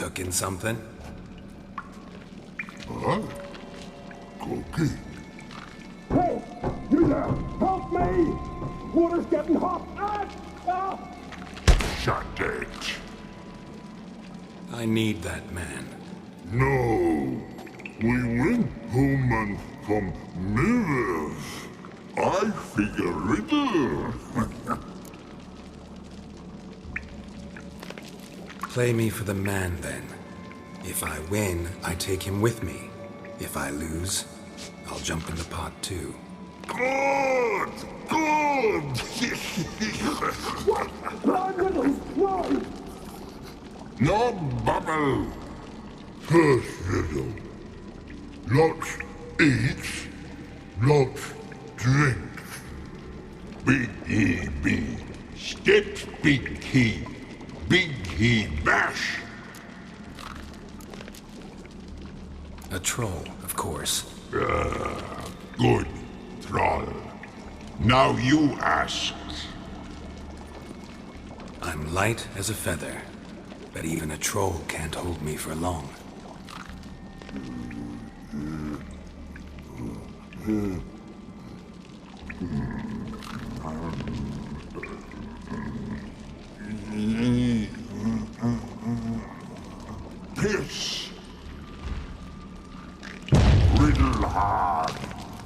cooking something? Huh? Cooking? Hey! You there! Help me! Water's getting hot! Shut it. I need that man. No. We went home and from mirrors. I figure riddle. Play me for the man, then. If I win, I take him with me. If I lose, I'll jump in the pot too. Good! Good! No, Riddles! No! No bubble! First riddle. Lots eats, lots drinks. Big E B. Steps big he bash. A troll, of course. Good, troll. Now you ask. I'm light as a feather, but even a troll can't hold me for long. Piss. Riddle hard,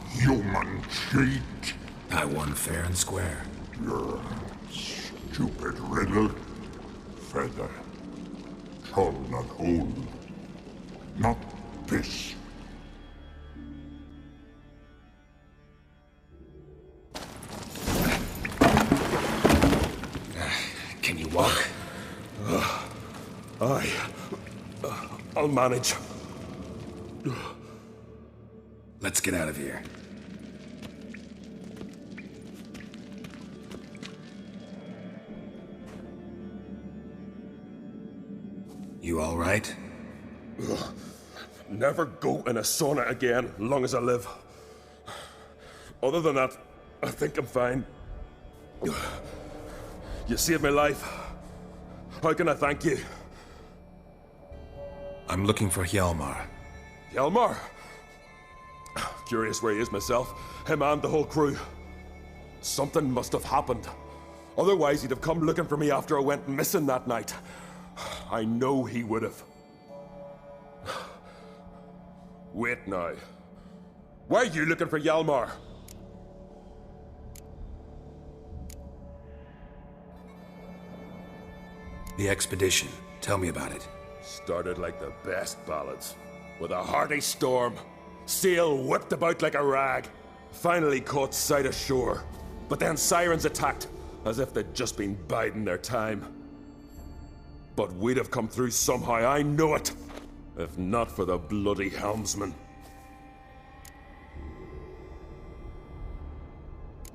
human cheat. I won fair and square. Stupid riddle. Feather. Troll not hold. Not piss. Can you walk? I'll manage. Let's get out of here. You all right? Never go in a sauna again, long as I live. Other than that, I think I'm fine. You saved my life. How can I thank you? I'm looking for Hjalmar. Hjalmar? Curious where he is myself. Him and the whole crew. Something must have happened. Otherwise he'd have come looking for me after I went missing that night. I know he would have. Wait now. Why are you looking for Hjalmar? The expedition. Tell me about it. Started like the best ballads. With a hearty storm. Sail whipped about like a rag. Finally caught sight of shore. But then sirens attacked, as if they'd just been biding their time. But we'd have come through somehow, I know it. If not for the bloody helmsman.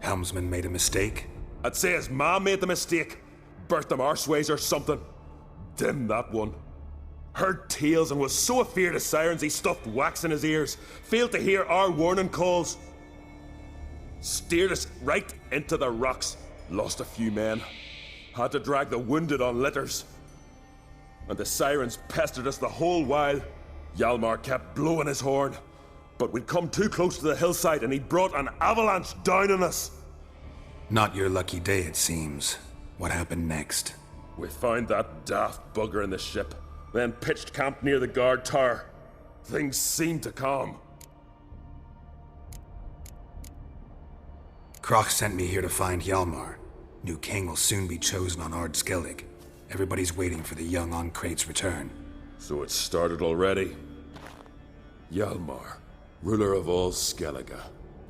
Helmsman made a mistake? I'd say his ma made the mistake. Burnt them arseways or something. Dim that one. Heard tales and was so afeard of sirens he stuffed wax in his ears. Failed to hear our warning calls. Steered us right into the rocks. Lost a few men. Had to drag the wounded on litters. And the sirens pestered us the whole while. Hjalmar kept blowing his horn. But we'd come too close to the hillside and he'd brought an avalanche down on us. Not your lucky day, it seems. What happened next? We found that daft bugger in the ship. Then pitched camp near the guard tower. Things seemed to calm. Kroch sent me here to find Hjalmar. New king will soon be chosen on Ard Skellig. Everybody's waiting for the young Ancrate's return. So it started already. Hjalmar, ruler of all Skellige.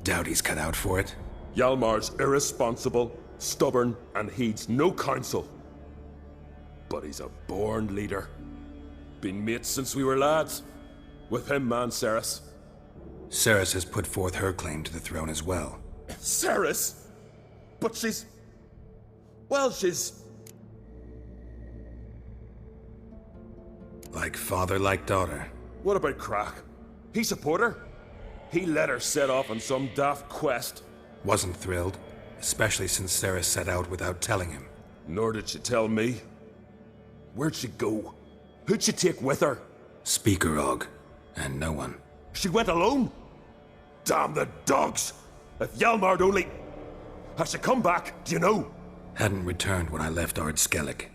Doubt he's cut out for it. Hjalmar's irresponsible, stubborn, and heeds no counsel. But he's a born leader. Been mates since we were lads. With him and Ceres. Ceres has put forth her claim to the throne as well. Ceres? But she's... well, she's... Like father, like daughter. What about Kroch? He support her? He let her set off on some daft quest. Wasn't thrilled, especially since Ceres set out without telling him. Nor did she tell me. Where'd she go? Who'd she take with her? Speaker Og, and no one. She went alone? Damn the dogs! If Hjalmar'd only... Has she come back, do you know? Hadn't returned when I left Ard Skellig.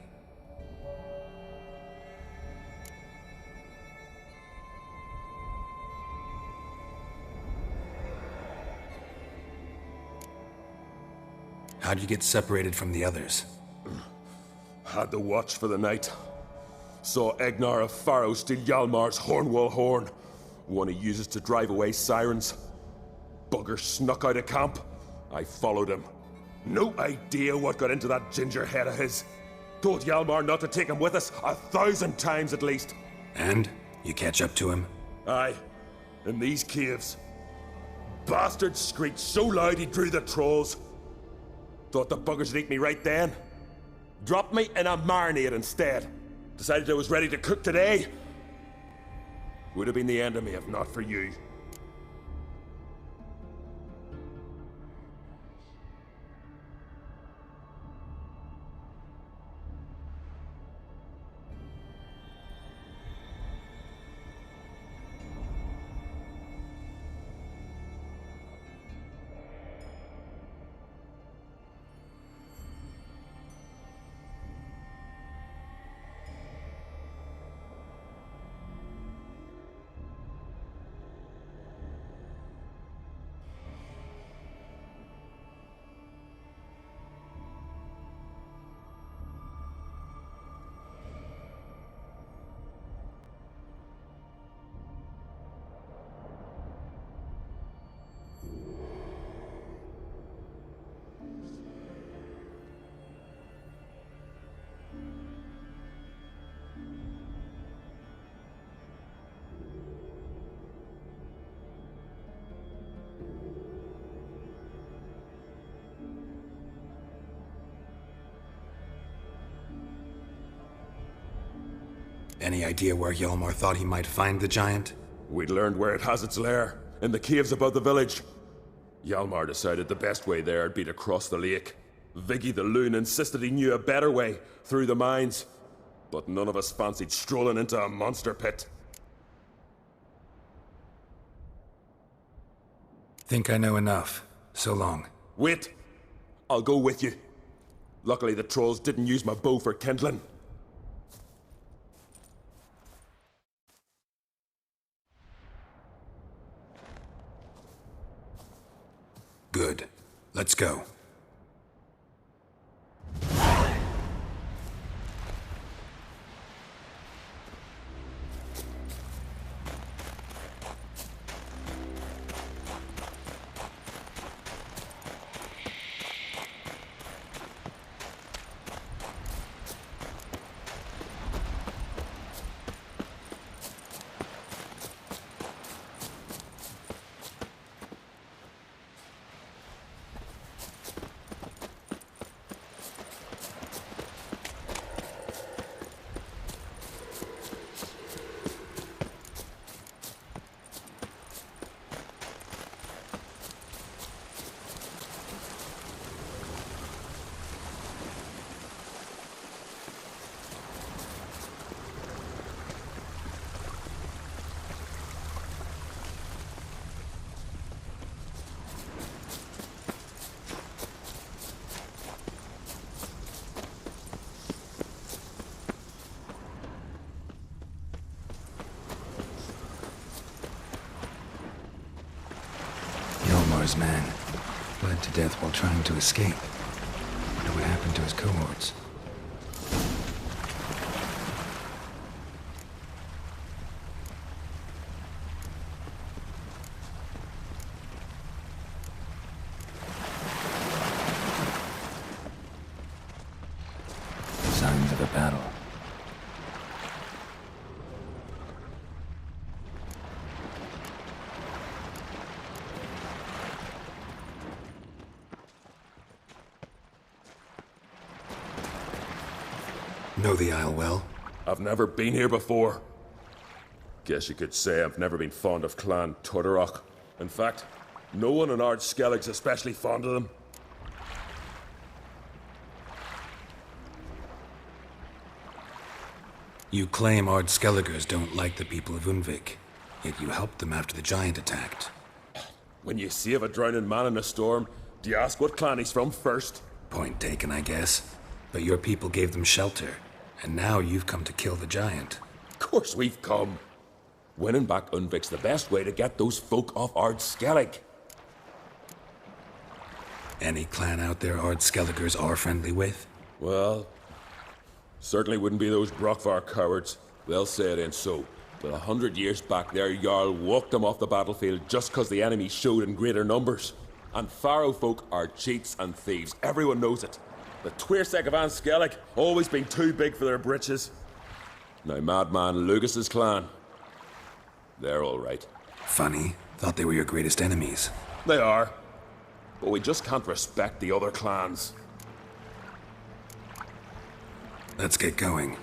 How'd you get separated from the others? Had the watch for the night. Saw Egnar of Faro steal Hjalmar's Hornwall horn, one he uses to drive away sirens. Bugger snuck out of camp. I followed him. No idea what got into that ginger head of his. Told Hjalmar not to take him with us 1,000 times at least. And? You catch up to him? Aye. In these caves. Bastard screeched so loud he drew the trolls. Thought the buggers would eat me right then. Dropped me in a marinade instead. Decided I was ready to cook today. Would have been the end of me if not for you. Any idea where Hjalmar thought he might find the giant? We'd learned where it has its lair, in the caves above the village. Hjalmar decided the best way there'd be to cross the lake. Viggy the loon insisted he knew a better way, through the mines. But none of us fancied strolling into a monster pit. Think I know enough. So long. Wait! I'll go with you. Luckily the trolls didn't use my bow for kindling. Good. Let's go. Hjalmar's man bled to death while trying to escape. Wonder what happened to his cohorts. Signs of a battle. Know the Isle well? I've never been here before. Guess you could say I've never been fond of Clan Tordarroch. In fact, no one in Ard Skellig's especially fond of them. You claim Ardskelligers don't like the people of Unvik, yet you helped them after the giant attacked. When you save a drowning man in a storm, do you ask what clan he's from first? Point taken, I guess. But your people gave them shelter, and now you've come to kill the giant. Of course we've come. Winning back Unvik's the best way to get those folk off Ardskellig. Any clan out there Ardskelligers are friendly with? Well, certainly wouldn't be those Brockvar cowards. They'll say it ain't so. But 100 years back, their Jarl walked them off the battlefield just 'cause the enemy showed in greater numbers. And Pharaoh folk are cheats and thieves. Everyone knows it. The Twirsec of Anskellig always been too big for their britches. Now Madman Lucas's clan, they're all right. Funny. Thought they were your greatest enemies. They are. But we just can't respect the other clans. Let's get going.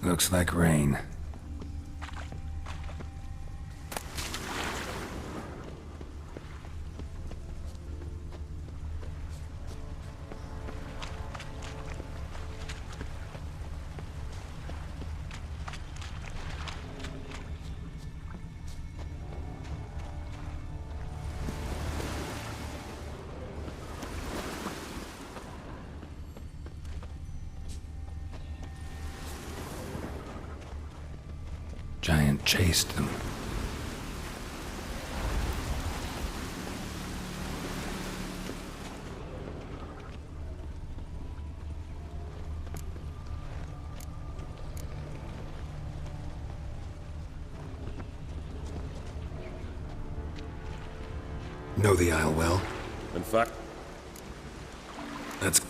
Looks like rain. Giant chased them. Know the Isle well? In fact, Let's...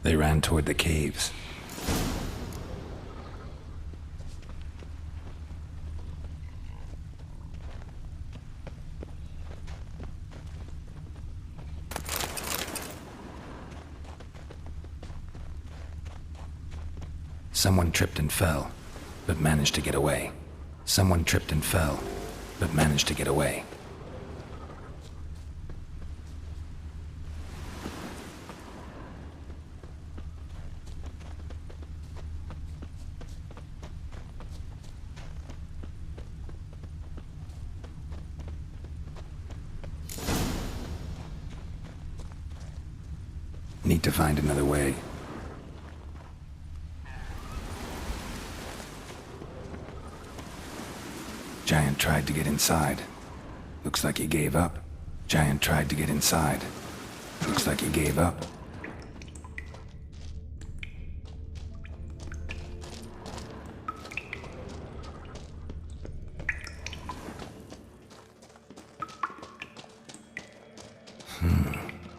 They ran toward the caves. Someone tripped and fell, but managed to get away. Someone tripped and fell, but managed to get away. Need to find another way. Giant tried to get inside. Looks like he gave up. Giant tried to get inside. Looks like he gave up.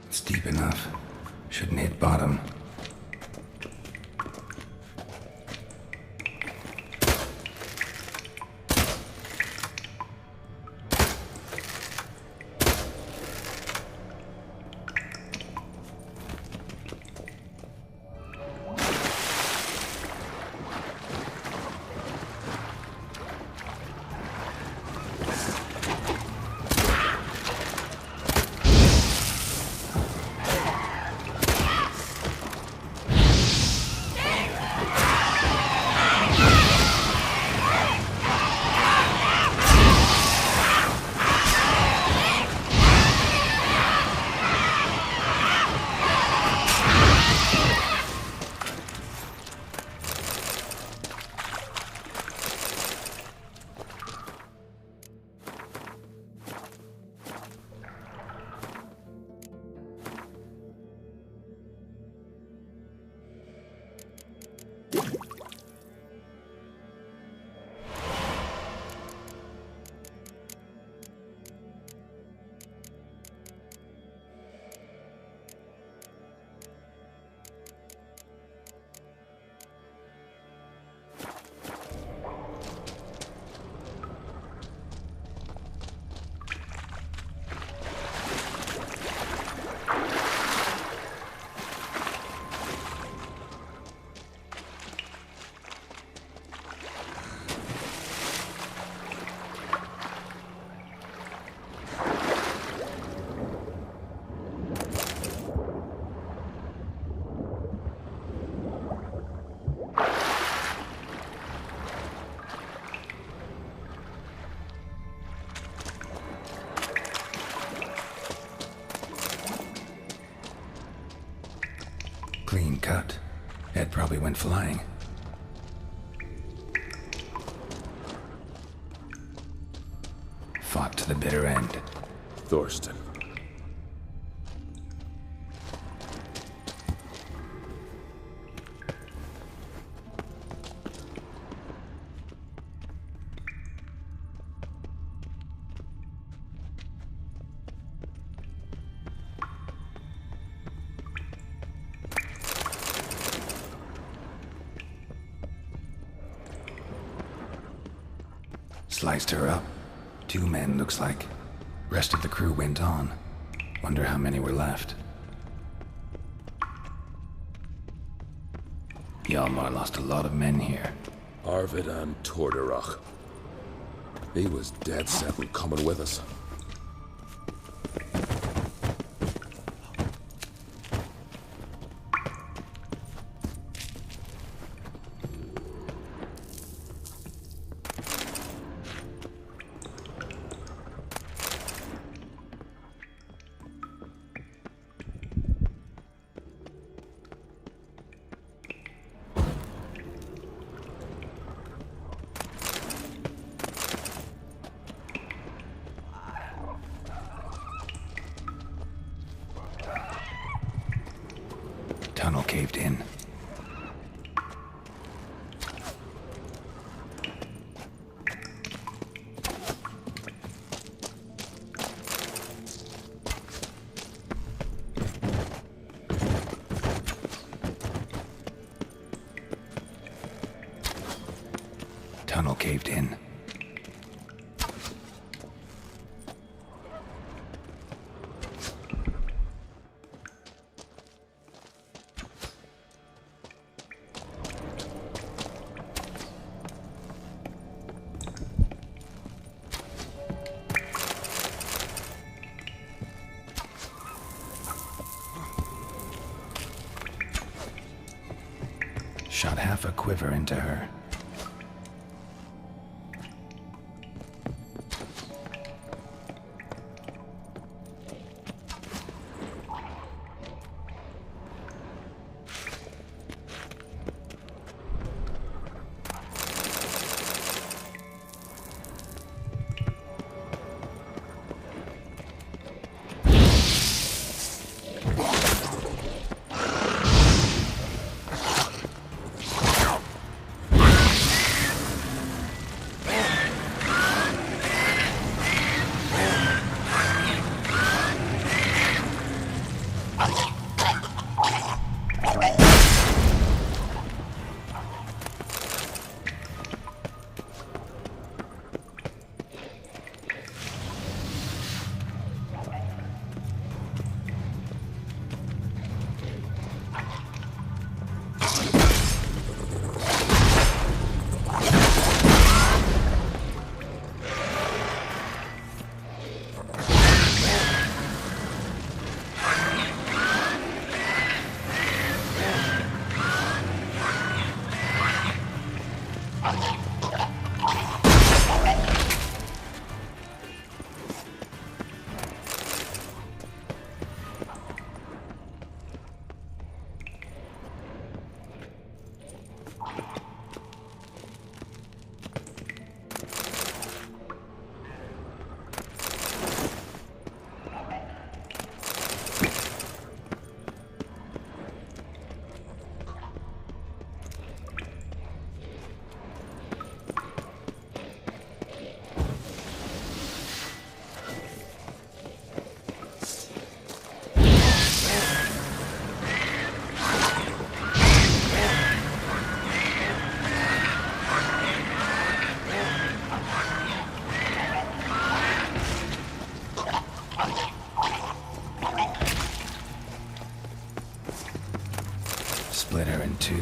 It's deep enough. Shouldn't hit bottom. cut. Head probably went flying. Fought to the bitter end. Thorsten. Sliced her up. 2 men, looks like. Rest of the crew went on. Wonder how many were left. Hjalmar lost a lot of men here. Arvid and Torderach. He was dead set on coming with us. Tunnel caved in. Tunnel caved in. Shot half a quiver into her. Split her in 2.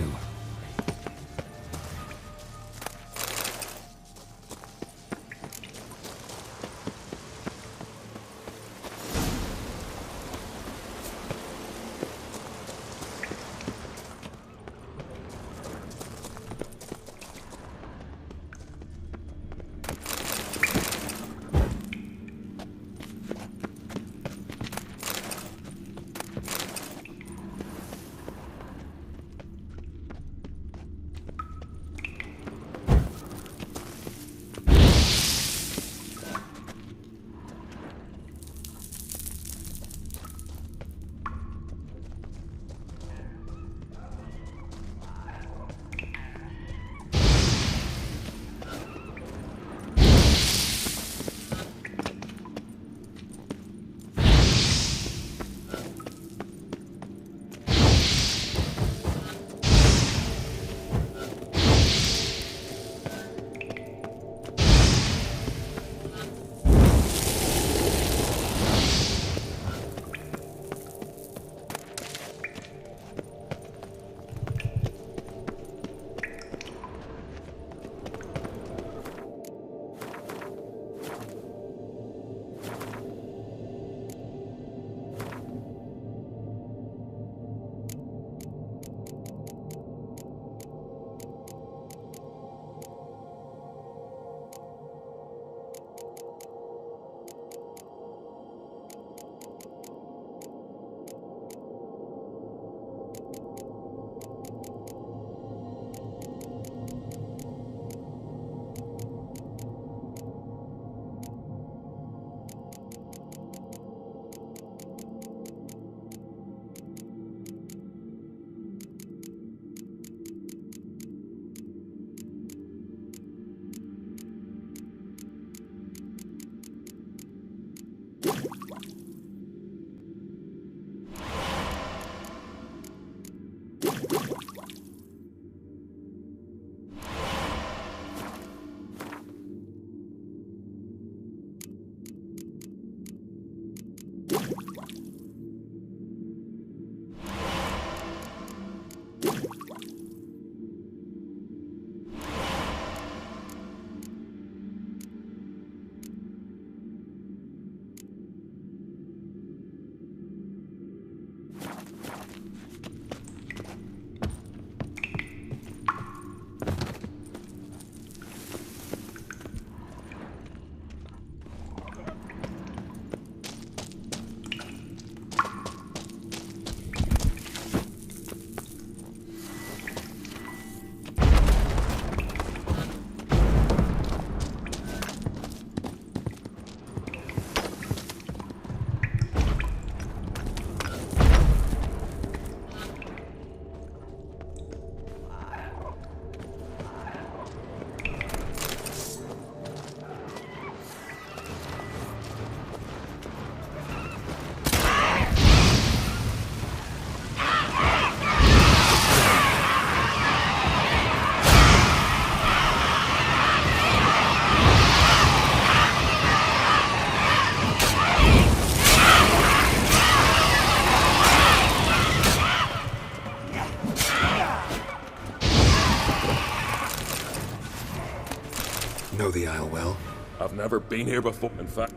never been here before. In fact,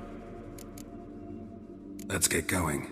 Let's get going.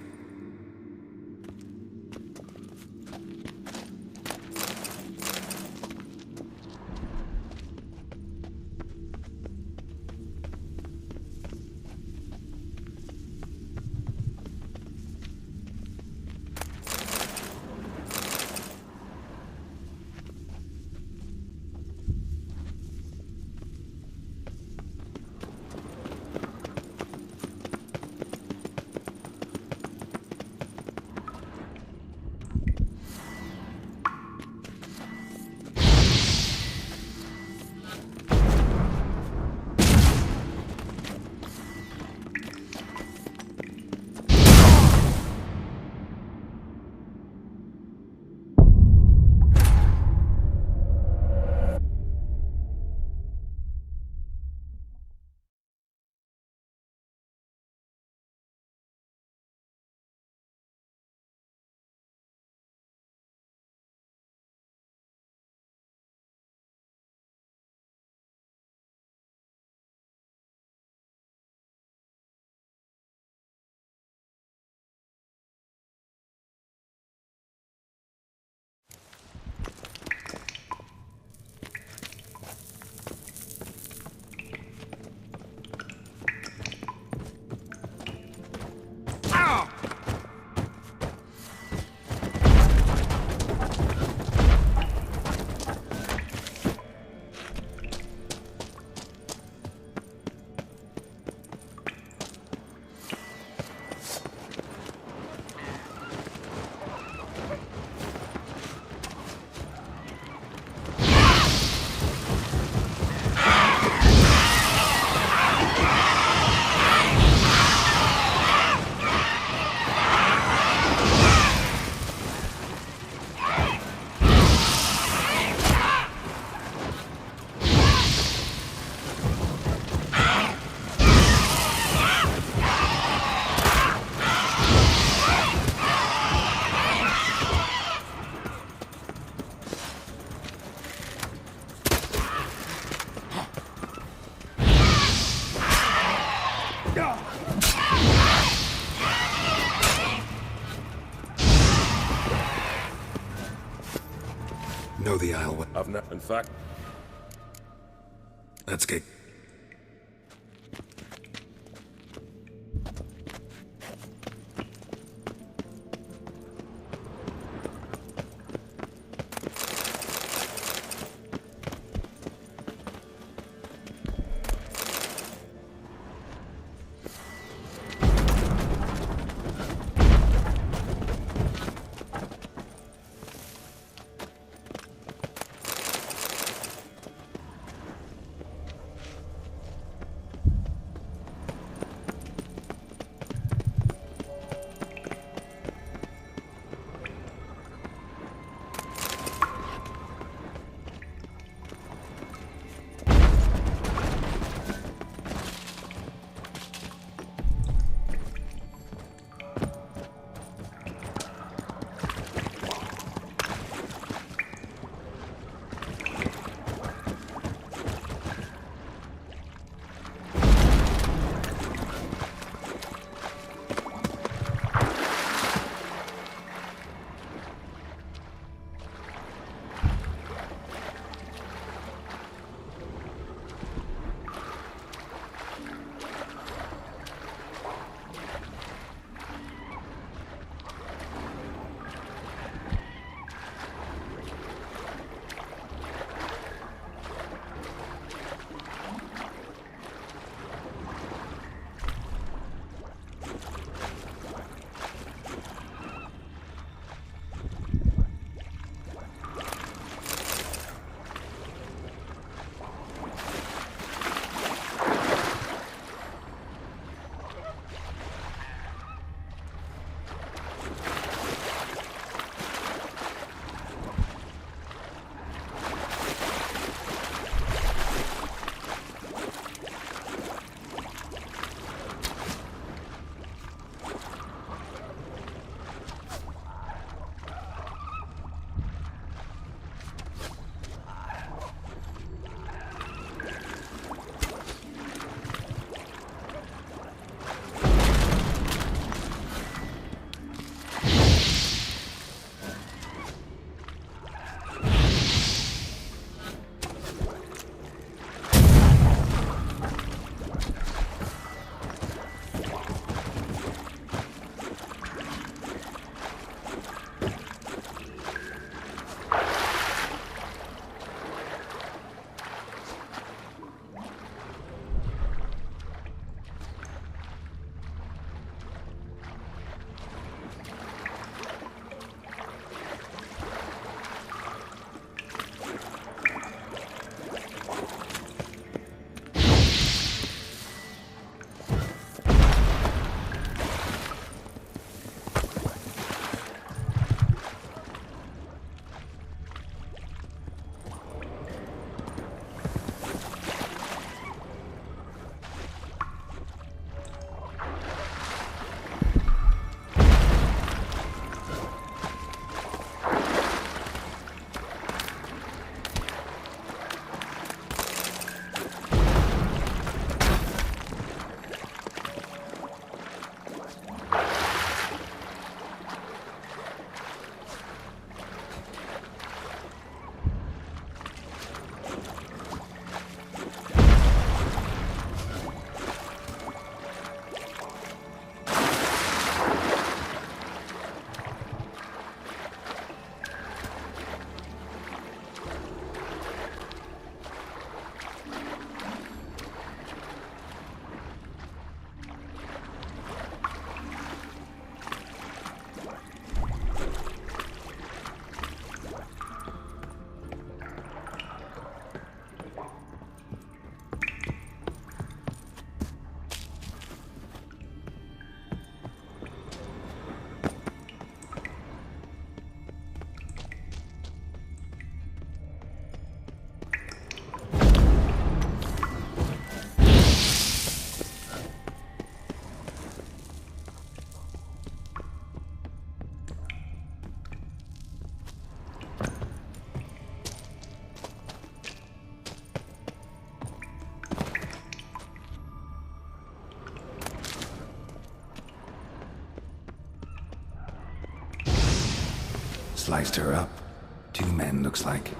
Know the aisle. I've not. In fact, Let's get... sliced her up. 2 men, looks like.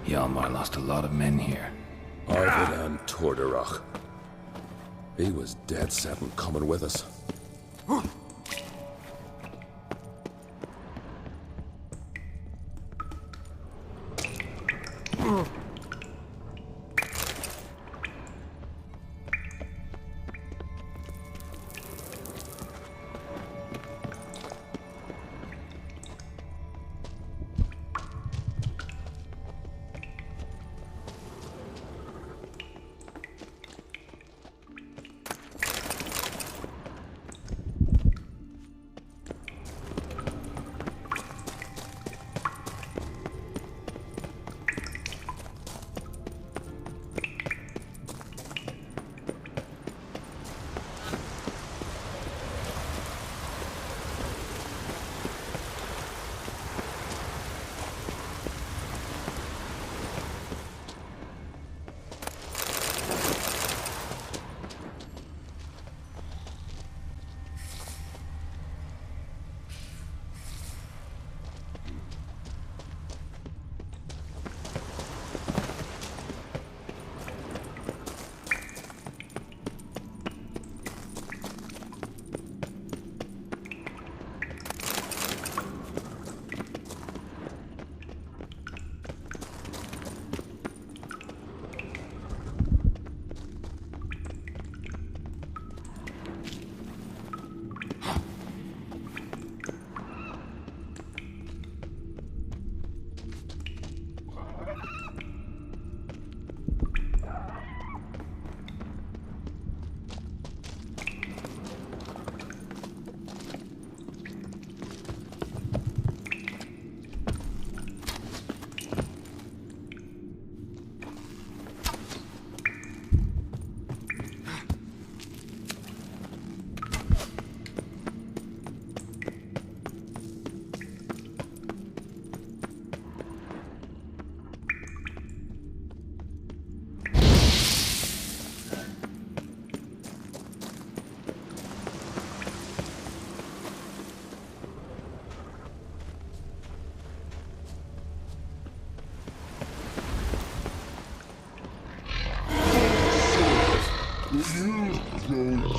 Hjalmar lost a lot of men here. Arvid and Torderach. He was dead set on coming with us.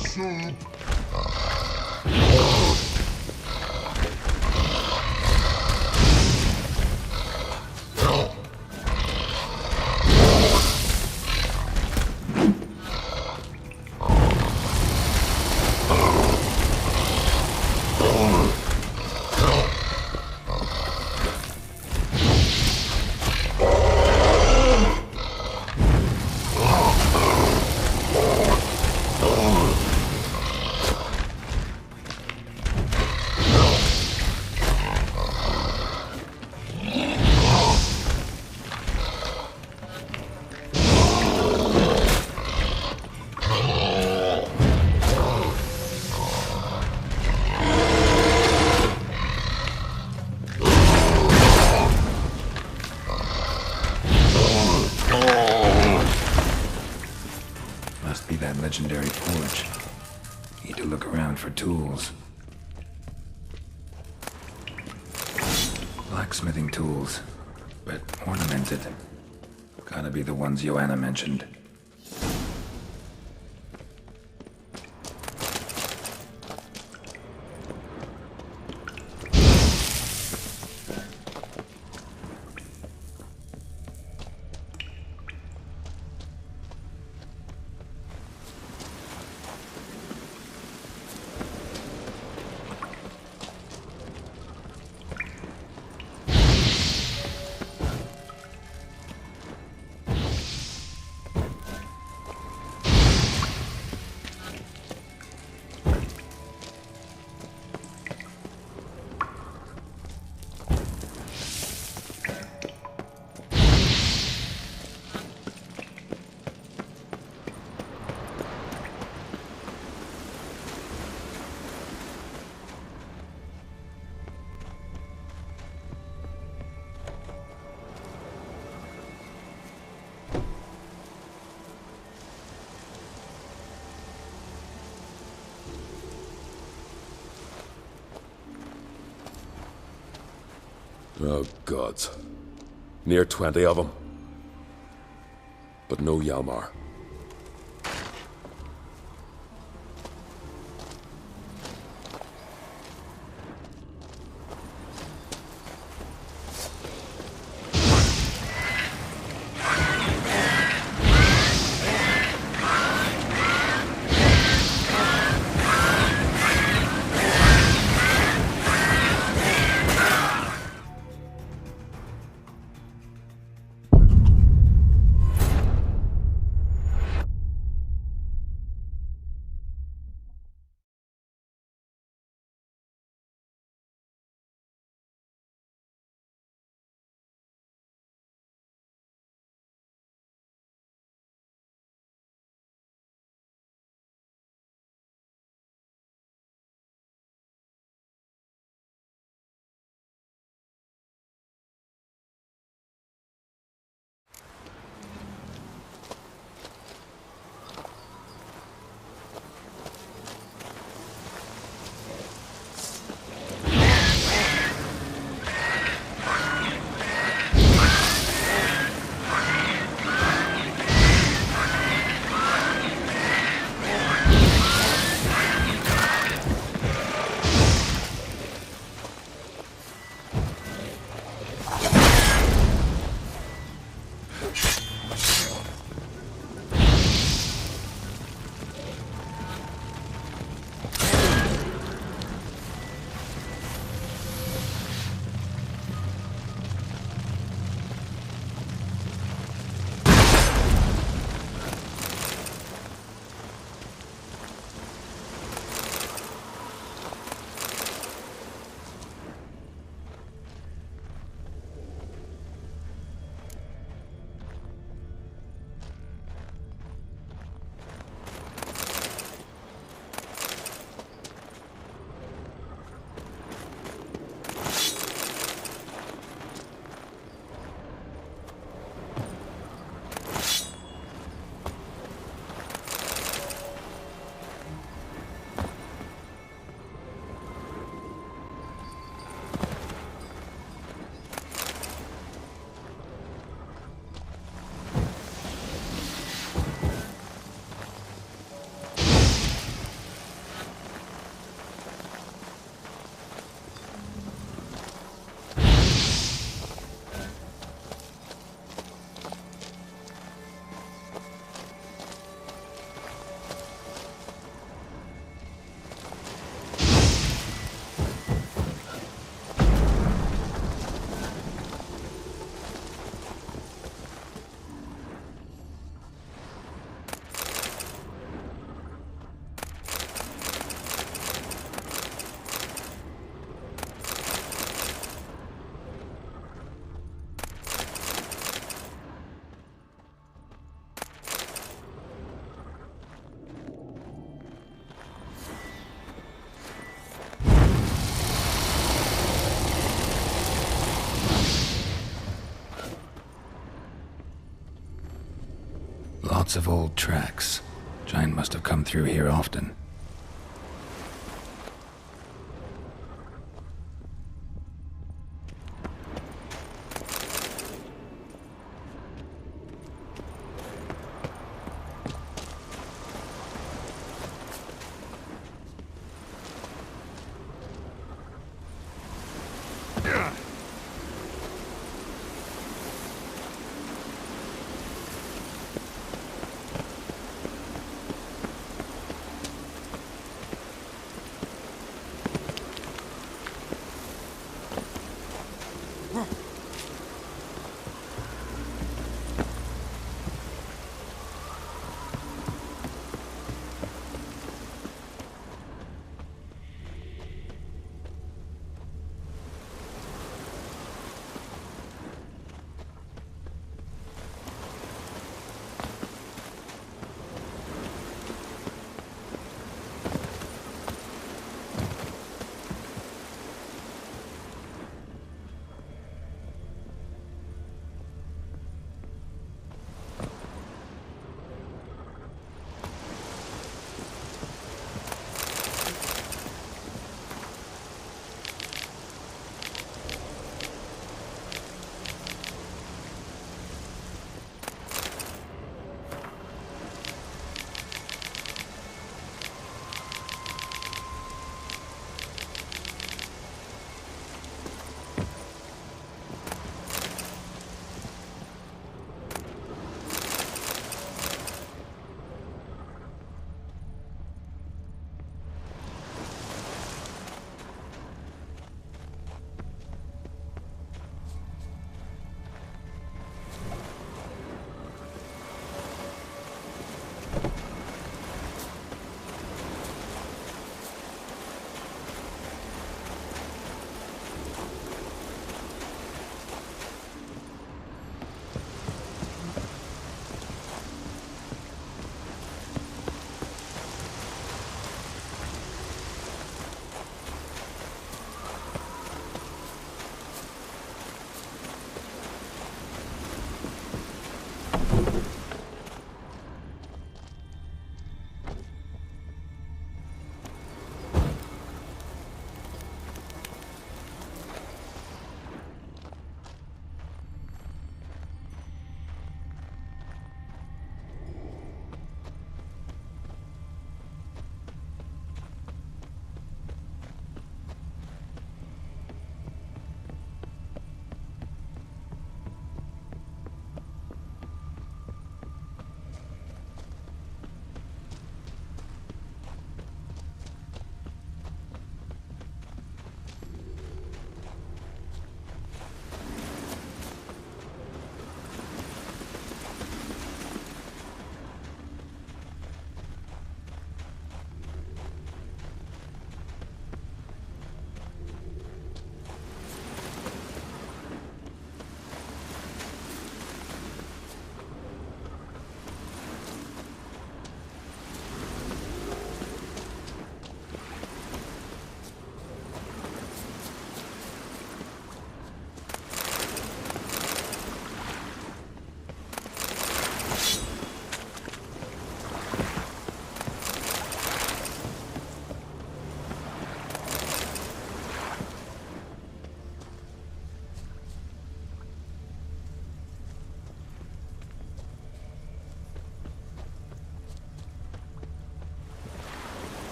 Soup. Must be that legendary forge. Need to look around for tools. Blacksmithing tools, but ornamented. Gotta be the ones Joanna mentioned. Oh, gods. Near 20 of them. But no Yalmar. Lots of old tracks. Giant must have come through here often.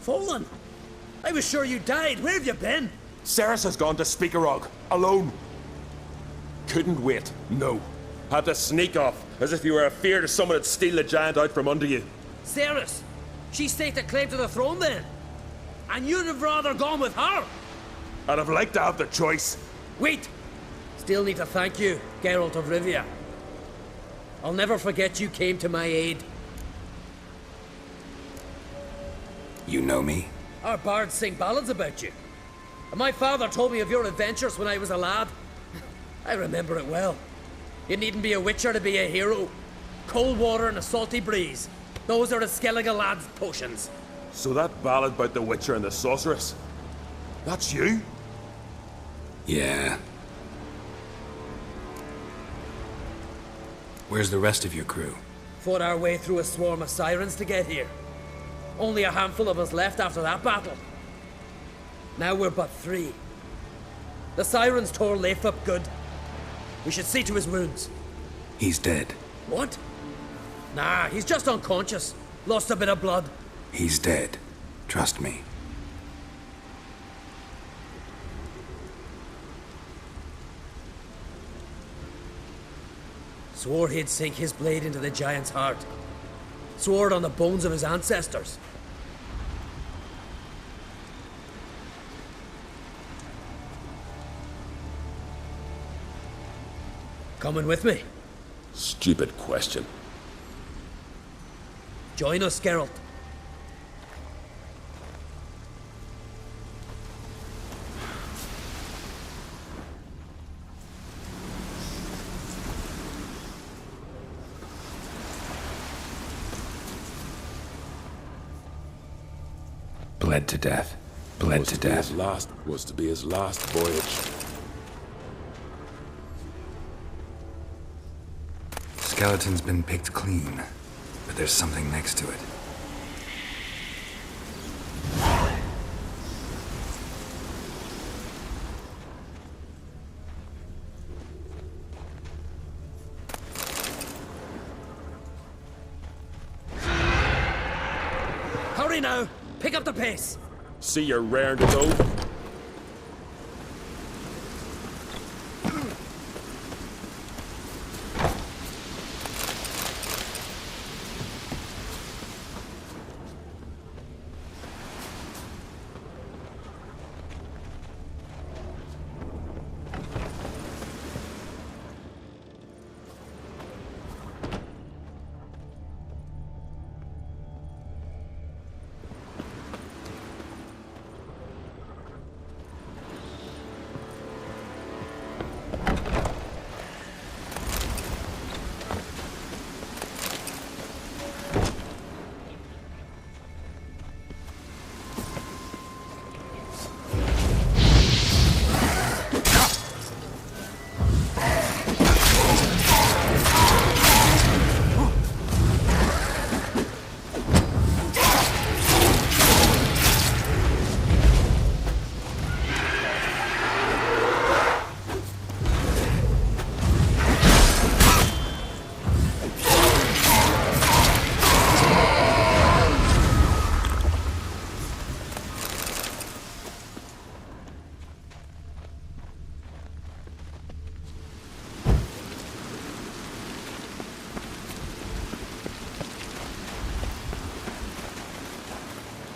Fallen? I was sure you died. Where have you been? Ceres has gone to Speakerog, alone. Couldn't wait, no. Had to sneak off, as if you were afeard of someone would steal the giant out from under you. Ceres? She staked a claim to the throne then? And you'd have rather gone with her? I'd have liked to have the choice. Wait! Still need to thank you, Geralt of Rivia. I'll never forget you came to my aid. You know me? Our bards sing ballads about you. And my father told me of your adventures when I was a lad. I remember it well. You needn't be a witcher to be a hero. Cold water and a salty breeze. Those are the Skellige lad's potions. So that ballad about the Witcher and the Sorceress, that's you? Yeah. Where's the rest of your crew? Fought our way through a swarm of sirens to get here. Only a handful of us left after that battle. Now we're but 3. The sirens tore Leif up good. We should see to his wounds. He's dead. What? Nah, he's just unconscious. Lost a bit of blood. He's dead. Trust me. Swore he'd sink his blade into the giant's heart. Swore it on the bones of his ancestors. Coming with me? Stupid question. Join us, Geralt. Bled to death. Bled to death. Was to be his last voyage. Skeleton's been picked clean, but there's something next to it. Hurry now! Pick up the pace! See you're raring to go.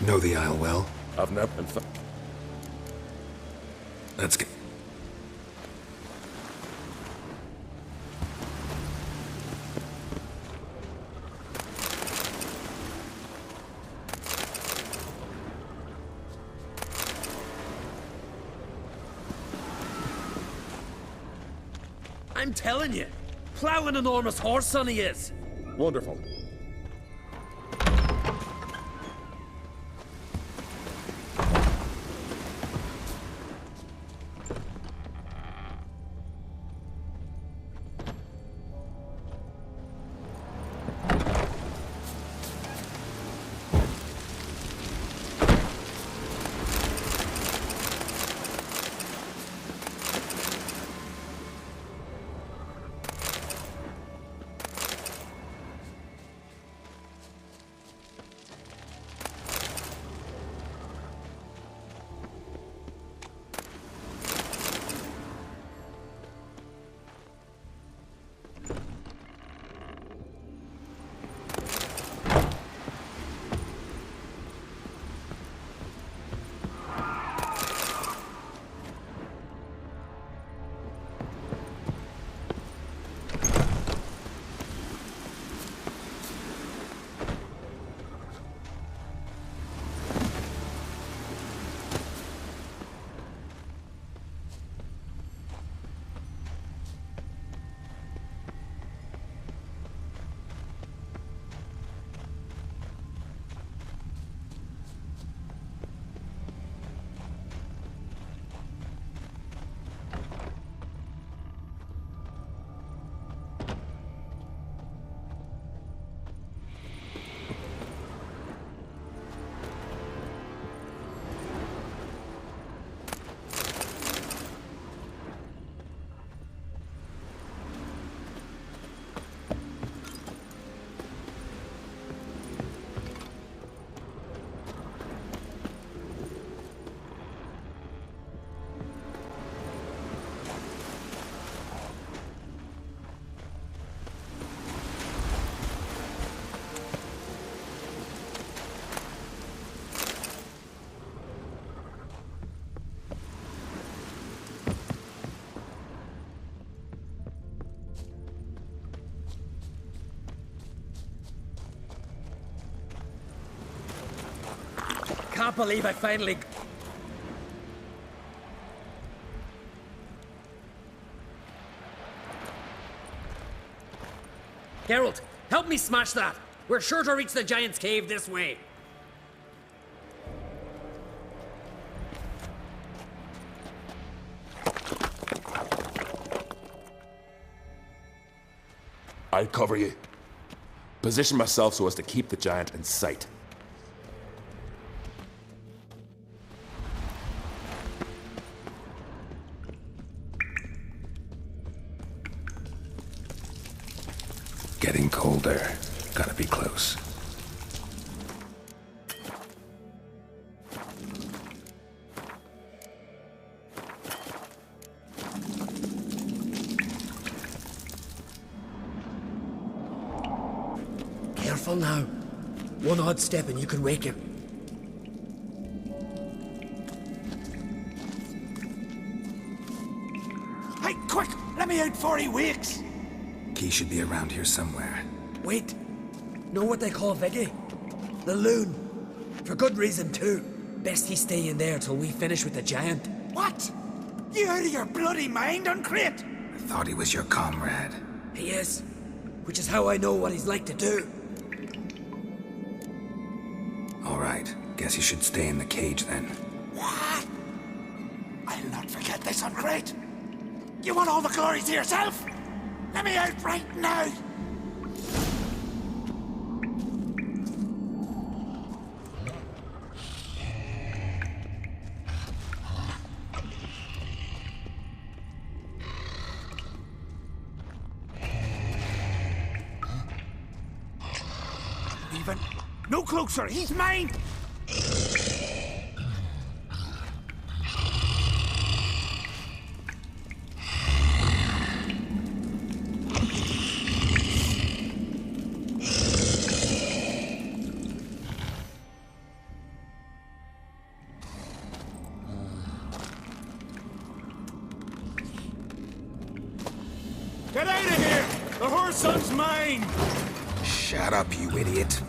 Know the Isle well? I've never been. Let's get. I'm telling you, plow an enormous horse, son he is. Wonderful. can't believe I finally... Geralt, help me smash that! We're sure to reach the Giant's Cave this way. I'll cover you. Position myself so as to keep the giant in sight. Getting colder. Gotta be close. Careful now. One odd step and you can wake him. Hey, quick! Let me out before he wakes! Key should be around here somewhere. Wait. Know what they call Viggy? The loon. For good reason, too. Best he stay in there till we finish with the giant. What? You out of your bloody mind, Uncrate? I thought he was your comrade. He is. Which is how I know what he's like to do. All right. Guess you should stay in the cage then. What? I'll not forget this, Uncrate. You want all the glory to yourself? Let me out right now! Even. No closer, he's mine! Get out of here! The whoreson's mine! Shut up, you idiot.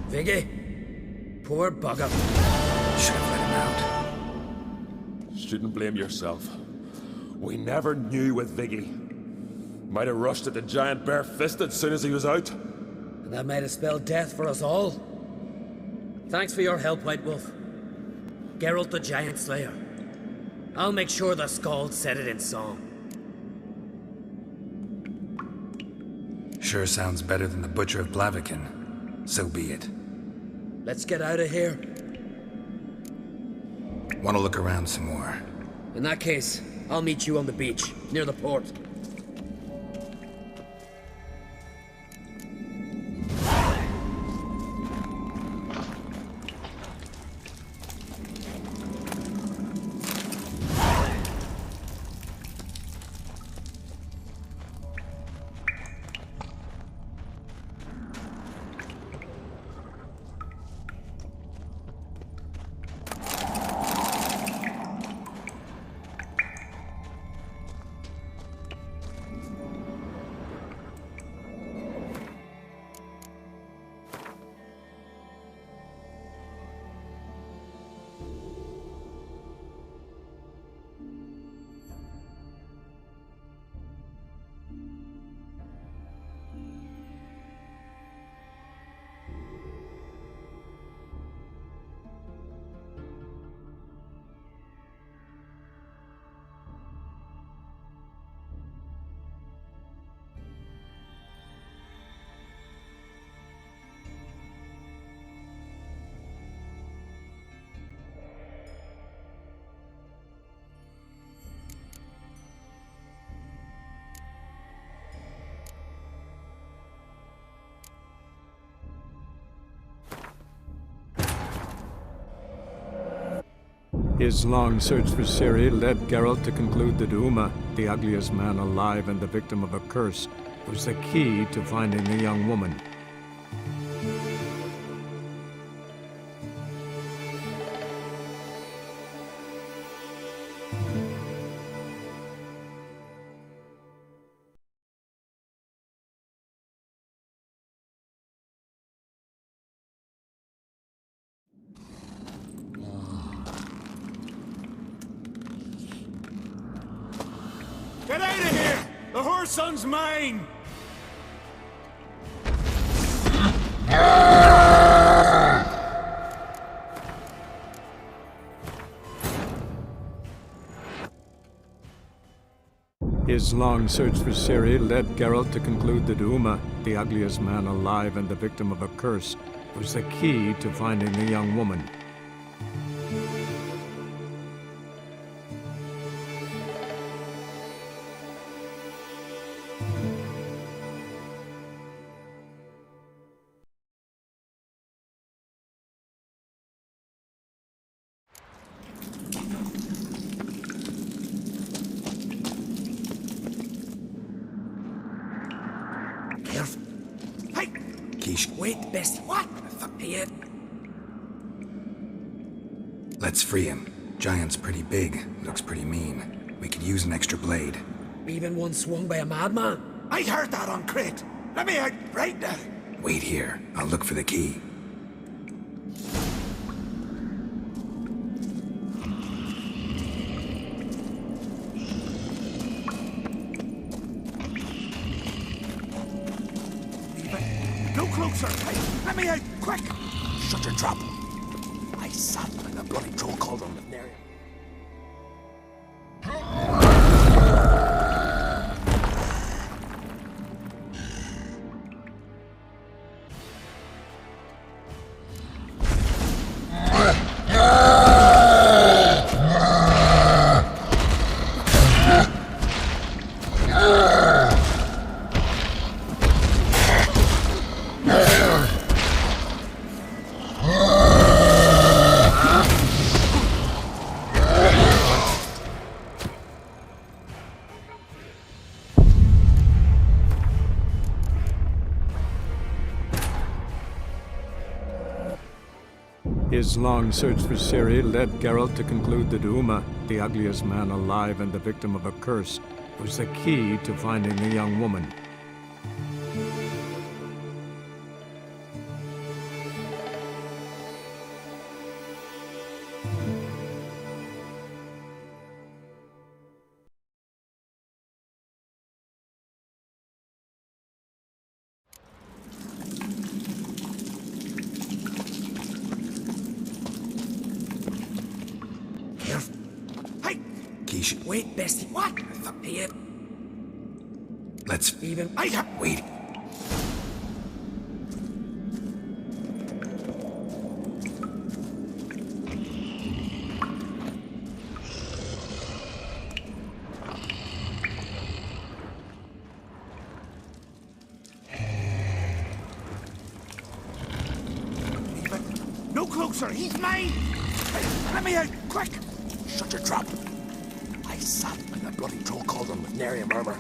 Viggy? Poor bugger. Should have let him out. Shouldn't blame yourself. We never knew with Viggy. Might have rushed at the giant bare-fisted soon as he was out. And that might have spelled death for us all. Thanks for your help, White Wolf. Geralt the Giant Slayer. I'll make sure the Skald said it in song. Sure sounds better than the Butcher of Blaviken. So be it. Let's get out of here. Want to look around some more? In that case, I'll meet you on the beach, near the port. His long search for Ciri led Geralt to conclude that Uma, the ugliest man alive and the victim of a curse, was the key to finding the young woman. Get out of here! The whoreson's mine! His long search for Ciri led Geralt to conclude that Uma, the ugliest man alive and the victim of a curse, was the key to finding the young woman. Careful. Hey! Quiche, Wait, Bestie. What? Here. let's free him. Giant's pretty big, looks pretty mean. We could use an extra blade. Even one swung by a madman. I heard that on Crate. Let me out right now. Wait here, I'll look for the key. No closer. Hey, let me out, quick! Shut your trap. I sat in the bloody troll cauldron with Miriam. His long search for Ciri led Geralt to conclude that Uma, the ugliest man alive and the victim of a curse, was the key to finding the young woman. Hey! Quiche, Wait, Bestie. What? Here. let's... Even I have. Wait. No closer. He's mine. Hey, let me out, quick! Shut your trap. I sat in the bloody troll cauldron with nary a murmur.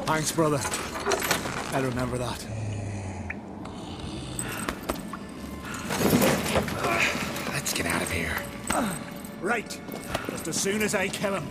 Thanks, brother. I'll remember that. Let's get out of here. Right. Just as soon as I kill him.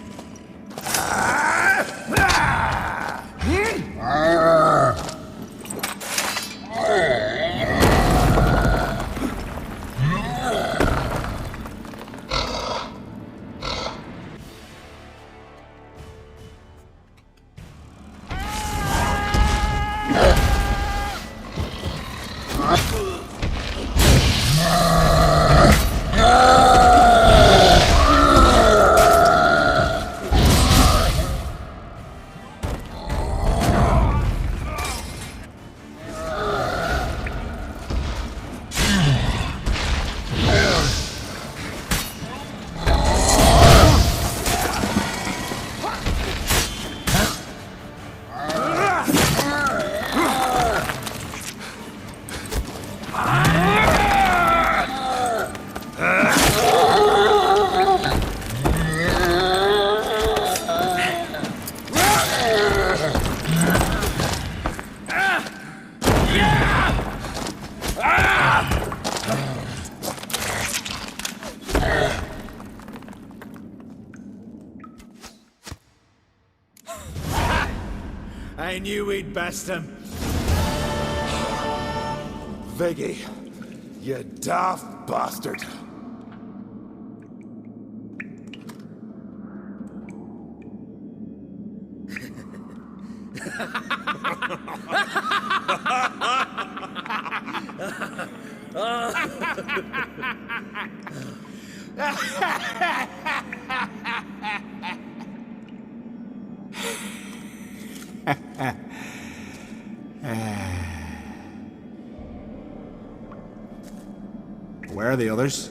knew we'd best him. Viggy, you daft bastard. Where are the others?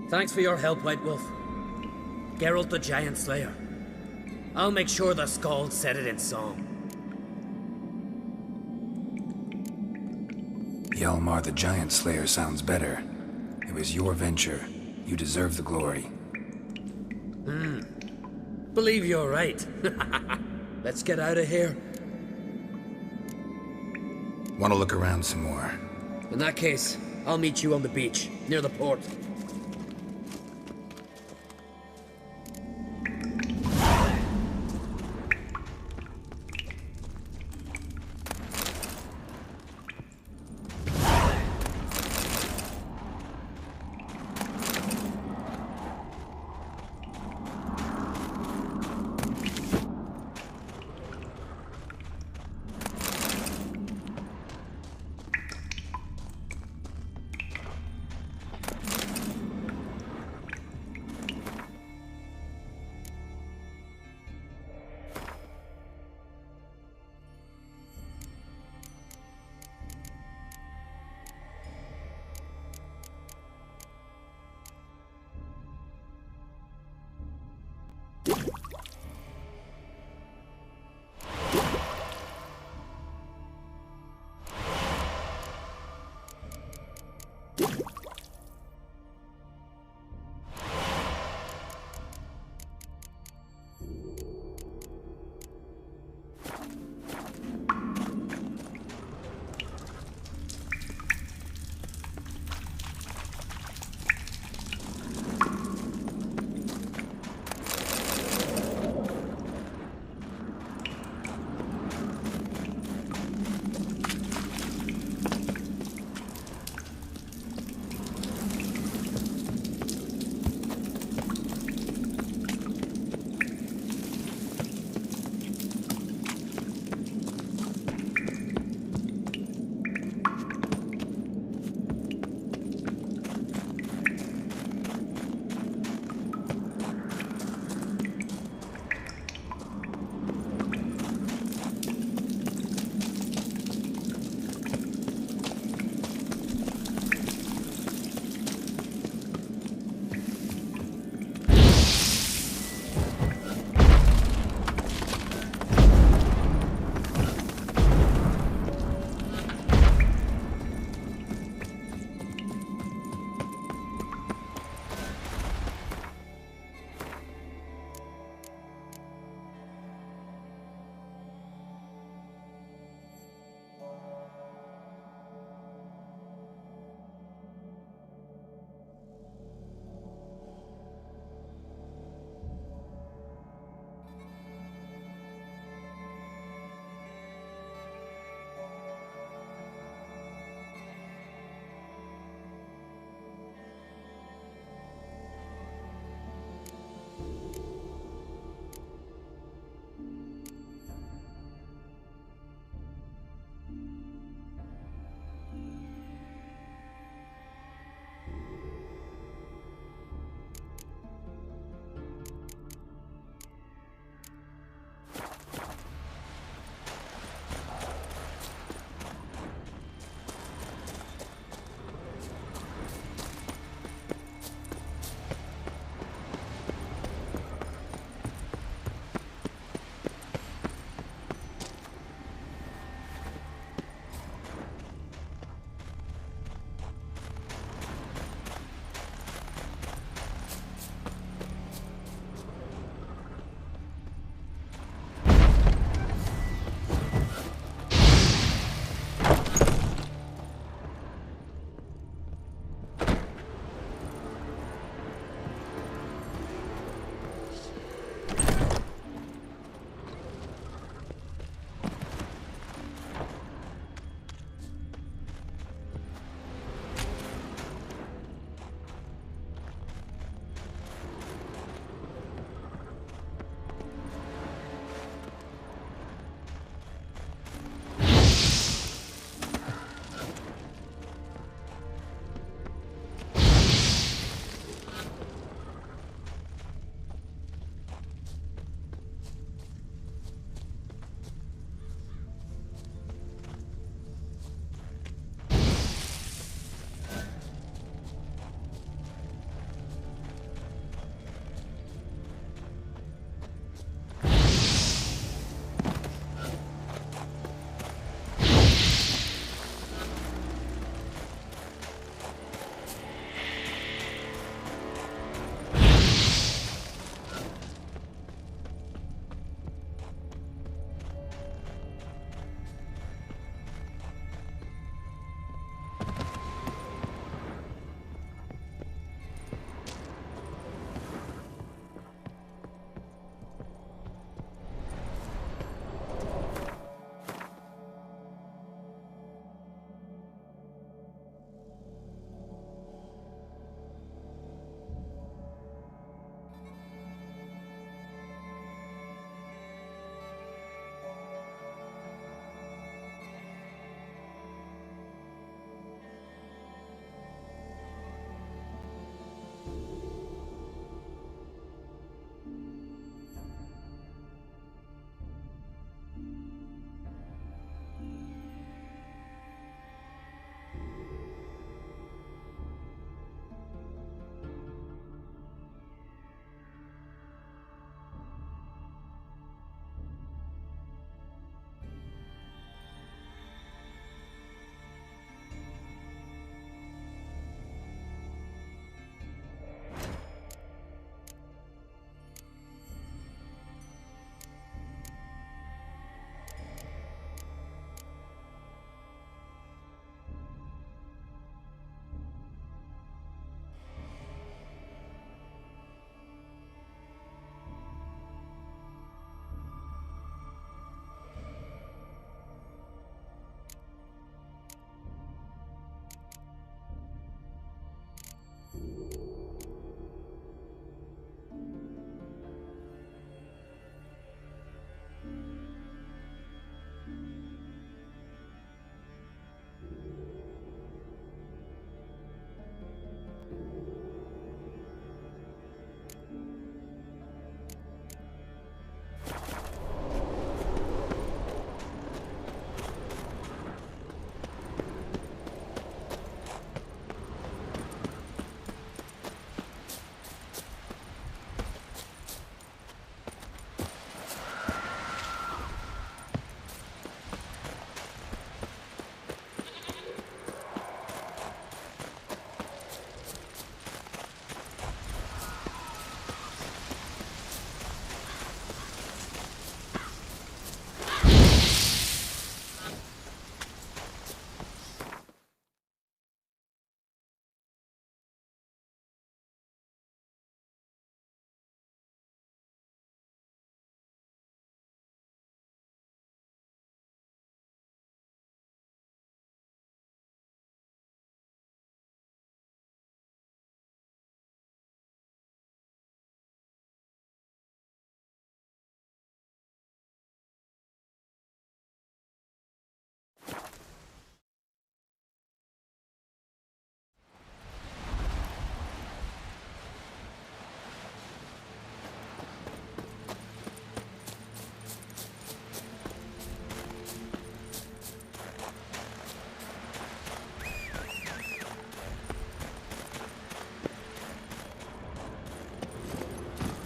Thanks for your help, White Wolf. Geralt the Giant Slayer. I'll make sure the Skald said it in song. Hjalmar the Giant Slayer sounds better. It was your venture. You deserve the glory. Believe you're right. Let's get out of here. Want to look around some more? In that case, I'll meet you on the beach, near the port.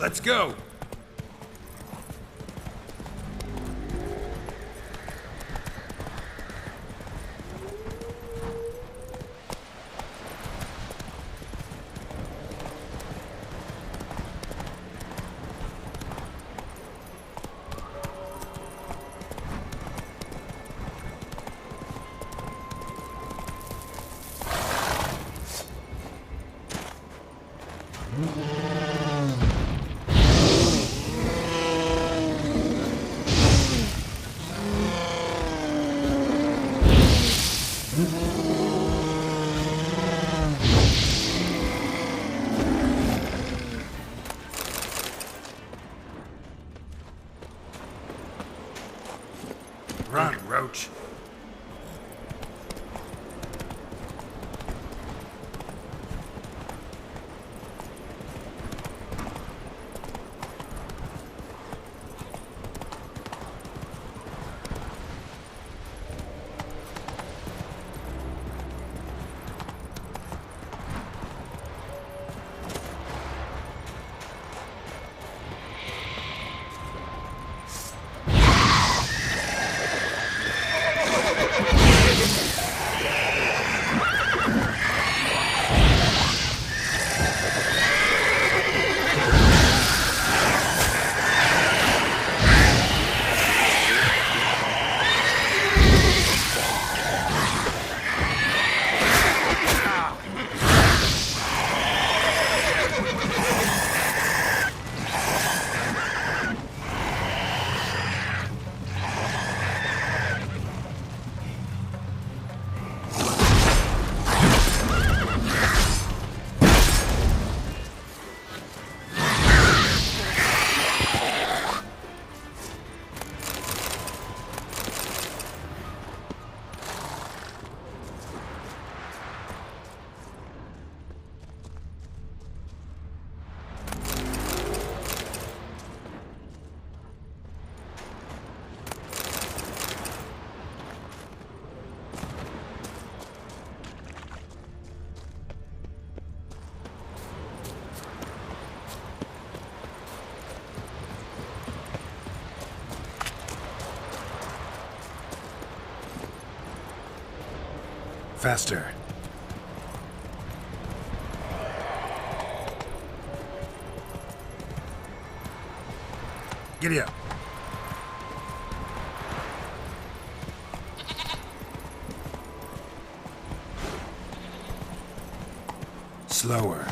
Let's go! Run, Roach. Faster. Giddy up. Slower.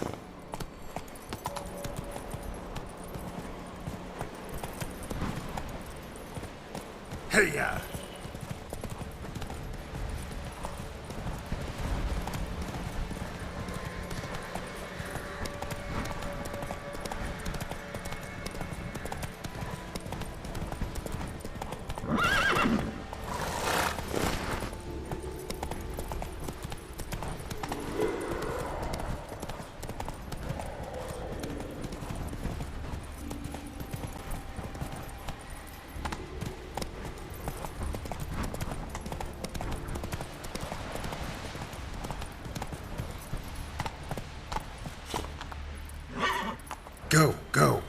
Hey-ya! Go, go.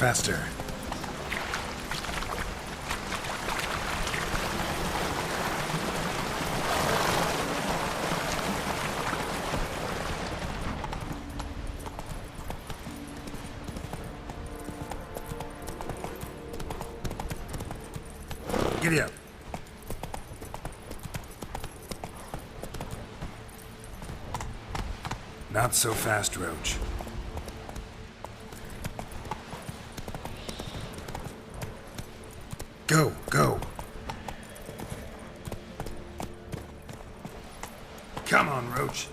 Faster. Giddy up. Not so fast, Roach. Go, go. Come on, Roach.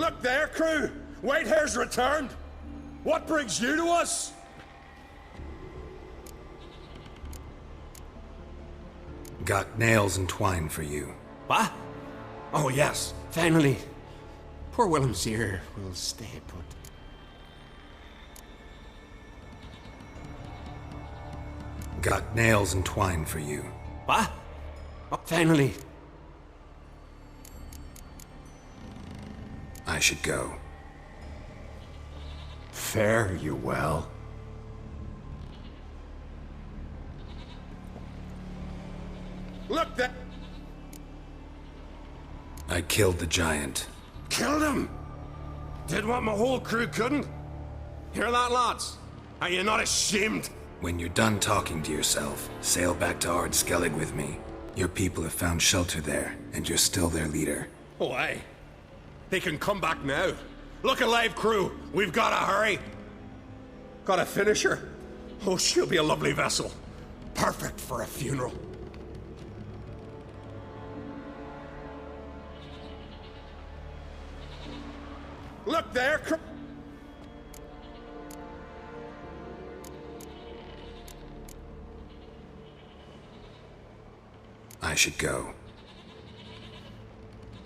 Look there, crew! Whitehair's returned! What brings you to us? Got nails and twine for you. What? Oh, yes. Finally. Poor Willem's here will stay put. Got nails and twine for you. What? Oh, finally. I should go. Fare you well. Look there! I killed the giant. Killed him! Did what my whole crew couldn't? Hear that, lads? Are you not ashamed? When you're done talking to yourself, sail back to Ard Skellig with me. Your people have found shelter there, and you're still their leader. Oh, aye. They can come back now. Look alive, crew. We've got to hurry. Got a finisher? Oh, she'll be a lovely vessel. Perfect for a funeral. Look there, crew. I should go.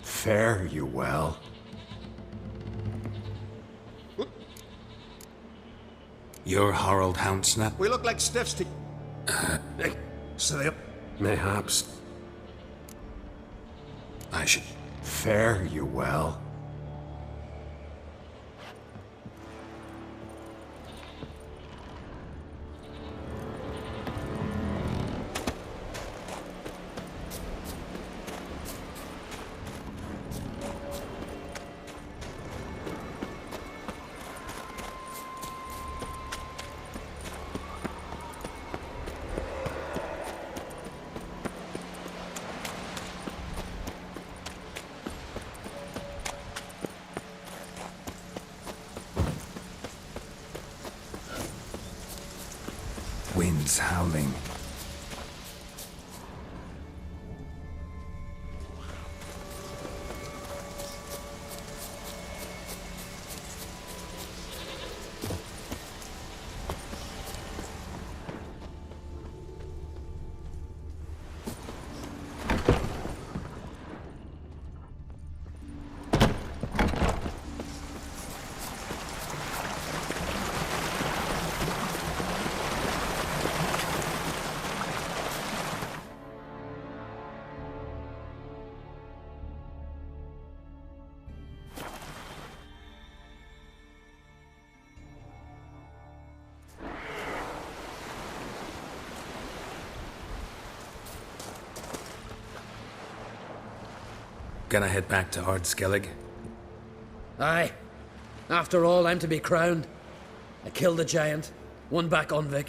Fare you well. You're Harald Houndsnap? We look like stiffs to... Hey, sit up. Mayhaps. I should... Fare you well. Winds howling. Gonna head back to Ard Skellig? Aye. After all, I'm to be crowned. I killed the giant, won back Unvik,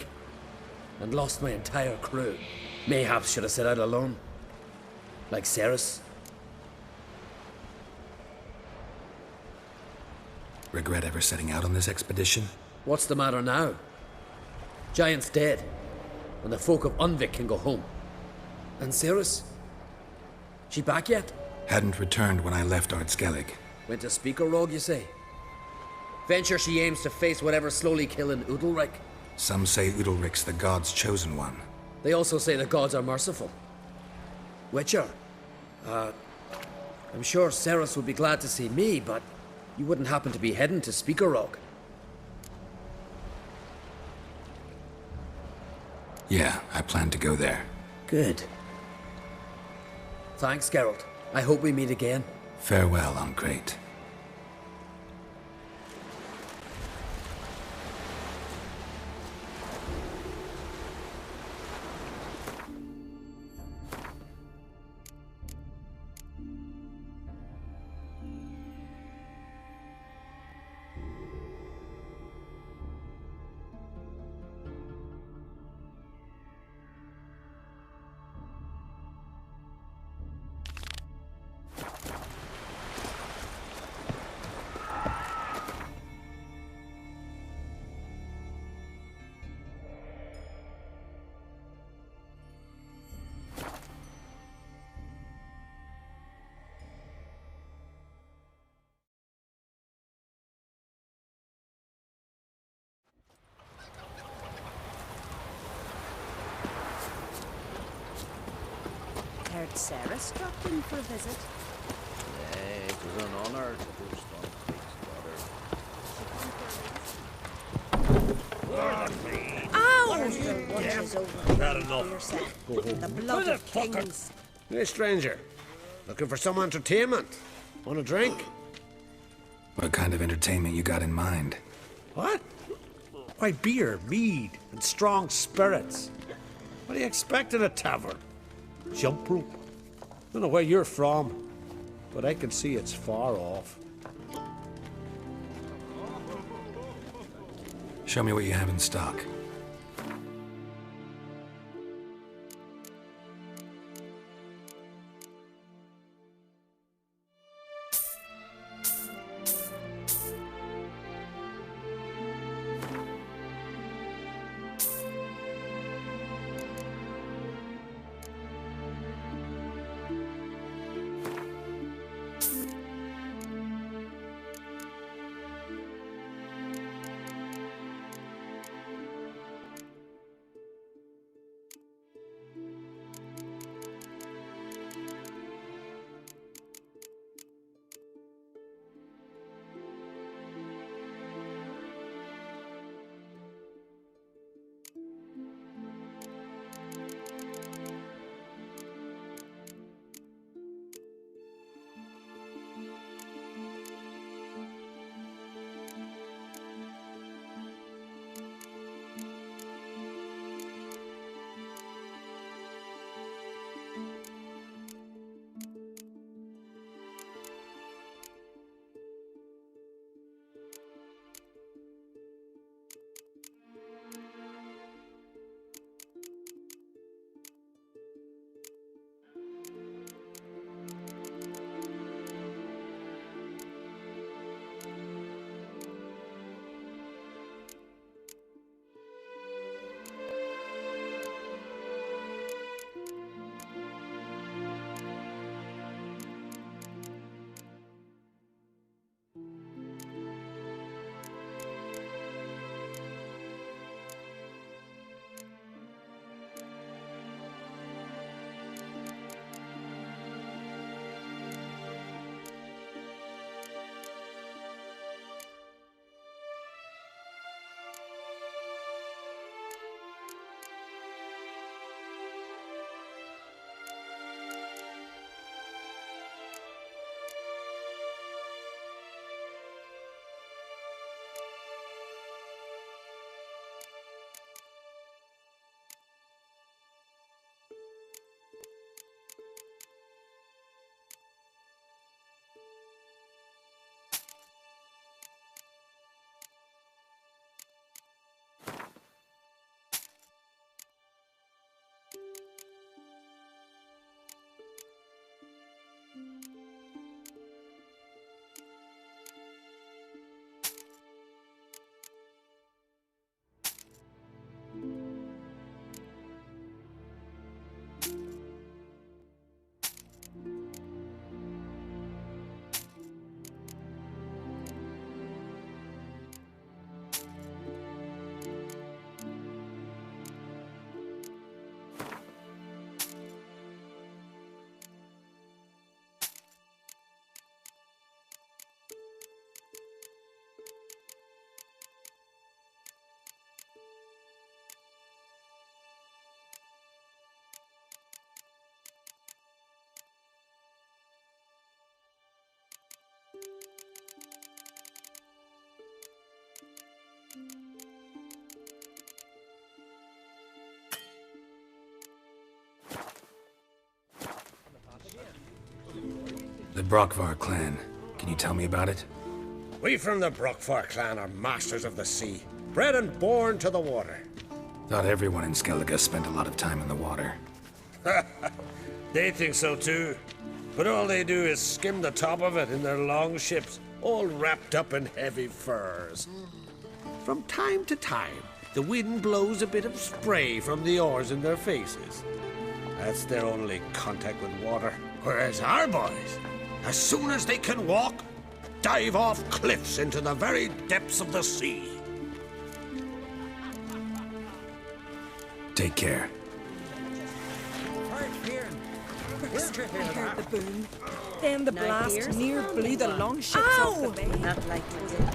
and lost my entire crew. Mayhaps should have set out alone. Like Ceres. Regret ever setting out on this expedition? What's the matter now? Giant's dead, and the folk of Unvik can go home. And Ceres? She back yet? Hadn't returned when I left Ard Skellig. Went to Speaker Rogue, you say? Venture she aims to face whatever's slowly killing Udalric. Some say Udalric's the god's chosen one. They also say the gods are merciful. Witcher, I'm sure Ceres would be glad to see me, but you wouldn't happen to be heading to Speaker Rogue. Yeah, I plan to go there. Good. Thanks, Geralt. I hope we meet again. Farewell, I'm great. Sarah stopped in for a visit. It was an honor to do Ow! Your lunch is over. Had enough. The blood of kings. Hey, stranger. Looking for some entertainment? Want a drink? What kind of entertainment you got in mind? What? Why, beer, mead, and strong spirits. What do you expect in a tavern? Jump rope. Don't know where you're from, but I can see it's far off. Show me what you have in stock. The Brockvar clan. Can you tell me about it? We from the Brockvar clan are masters of the sea, bred and born to the water. Thought everyone in Skellige spent a lot of time in the water. They think so too. But all they do is skim the top of it in their long ships, all wrapped up in heavy furs. From time to time, the wind blows a bit of spray from the oars in their faces. That's their only contact with water. Whereas our boys, as soon as they can walk, dive off cliffs into the very depths of the sea. Take care. extra. I heard the boom. Then the Now blast here's near the blew the one. longships off the bay. Not like you did.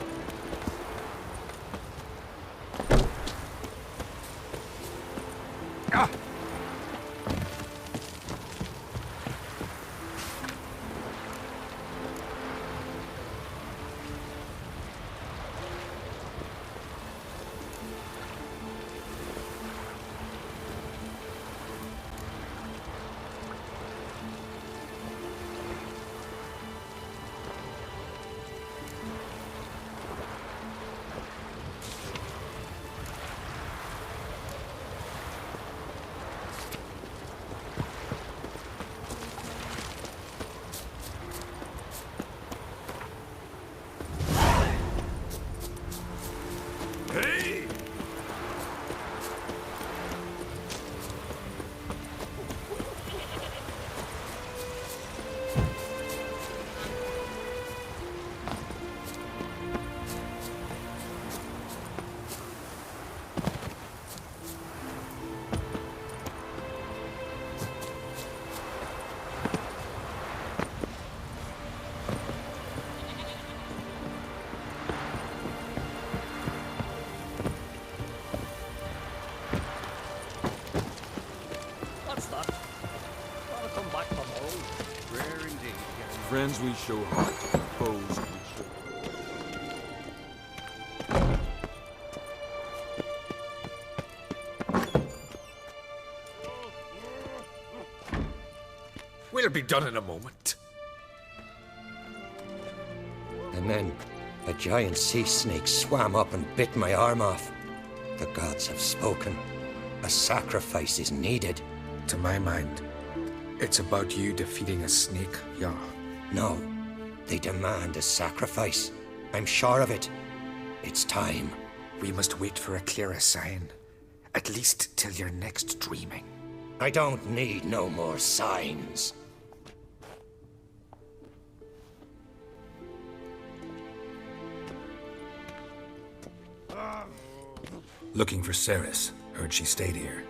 Friends we show heart, foes we show. We'll be done in a moment. And then a giant sea snake swam up and bit my arm off. The gods have spoken. A sacrifice is needed. To my mind, it's about you defeating a snake, yeah. No, they demand a sacrifice. I'm sure of it. It's time. We must wait for a clearer sign. At least till your next dreaming. I don't need no more signs. Looking for Ceres. Heard she stayed here.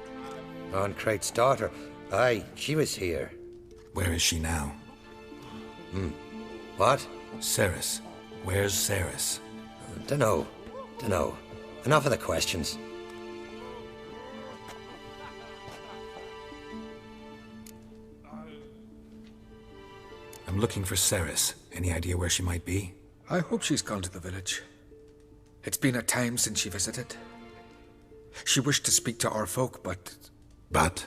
Oncrate's daughter. Aye, she was here. Where is she now? What? Ceres. Where's Ceres? Dunno. Enough of the questions. I'm looking for Ceres. Any idea where she might be? I hope she's gone to the village. It's been a time since she visited. She wished to speak to our folk, but... But?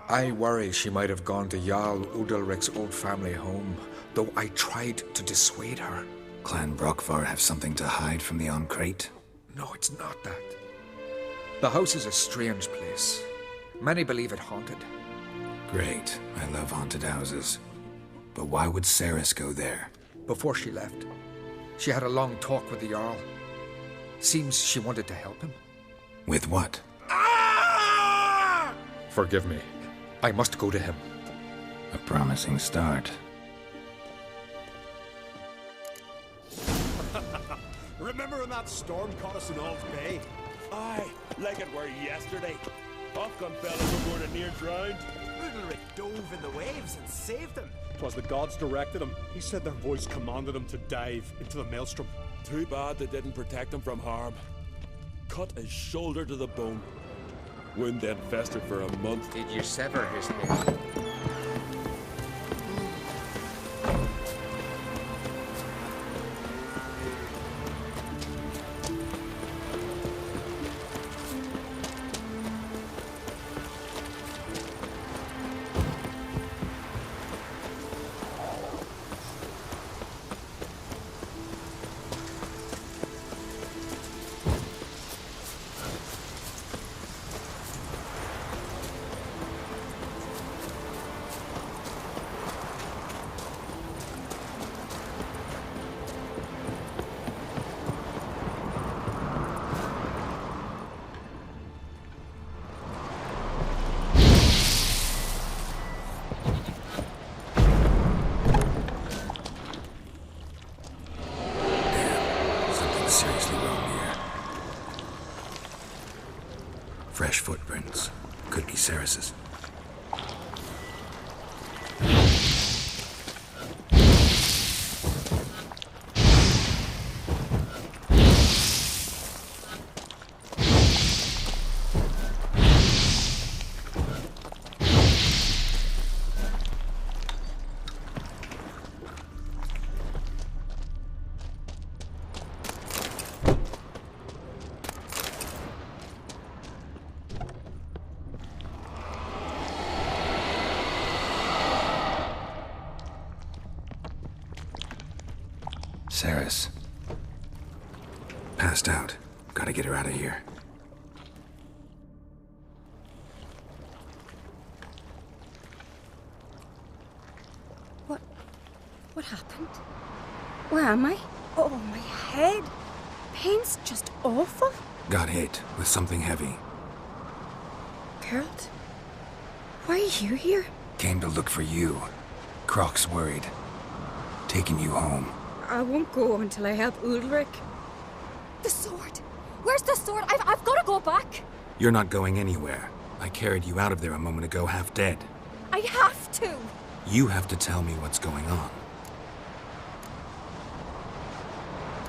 I worry she might have gone to Jarl Udalric's old family home, though I tried to dissuade her. Clan Brockvar have something to hide from the Oncrate? No, it's not that. The house is a strange place. Many believe it haunted. Great. I love haunted houses. But why would Ceres go there? Before she left, she had a long talk with the Jarl. Seems she wanted to help him. With what? Forgive me. I must go to him. A promising start. Remember when that storm caught us in Ald's Bay? Aye, like it were yesterday. Off gone fellas aboard and near drowned. Udalric dove in the waves and saved them. 'Twas the gods directed him. He said their voice commanded him to dive into the maelstrom. Too bad they didn't protect him from harm. Cut his shoulder to the bone. Wound then festered for a month. Did you sever his head? Seriously wrong here. Fresh footprints. Could be Ceres's. Ceres. Passed out. Gotta get her out of here. What happened? Where am I? Oh, my head. Pain's just awful. Got hit with something heavy. Geralt? Why are you here? Came to look for you. Croc's worried. Taking you home. I won't go until I help Ulrich. The sword! Where's the sword? I've got to go back! You're not going anywhere. I carried you out of there a moment ago, half dead. I have to! You have to tell me what's going on.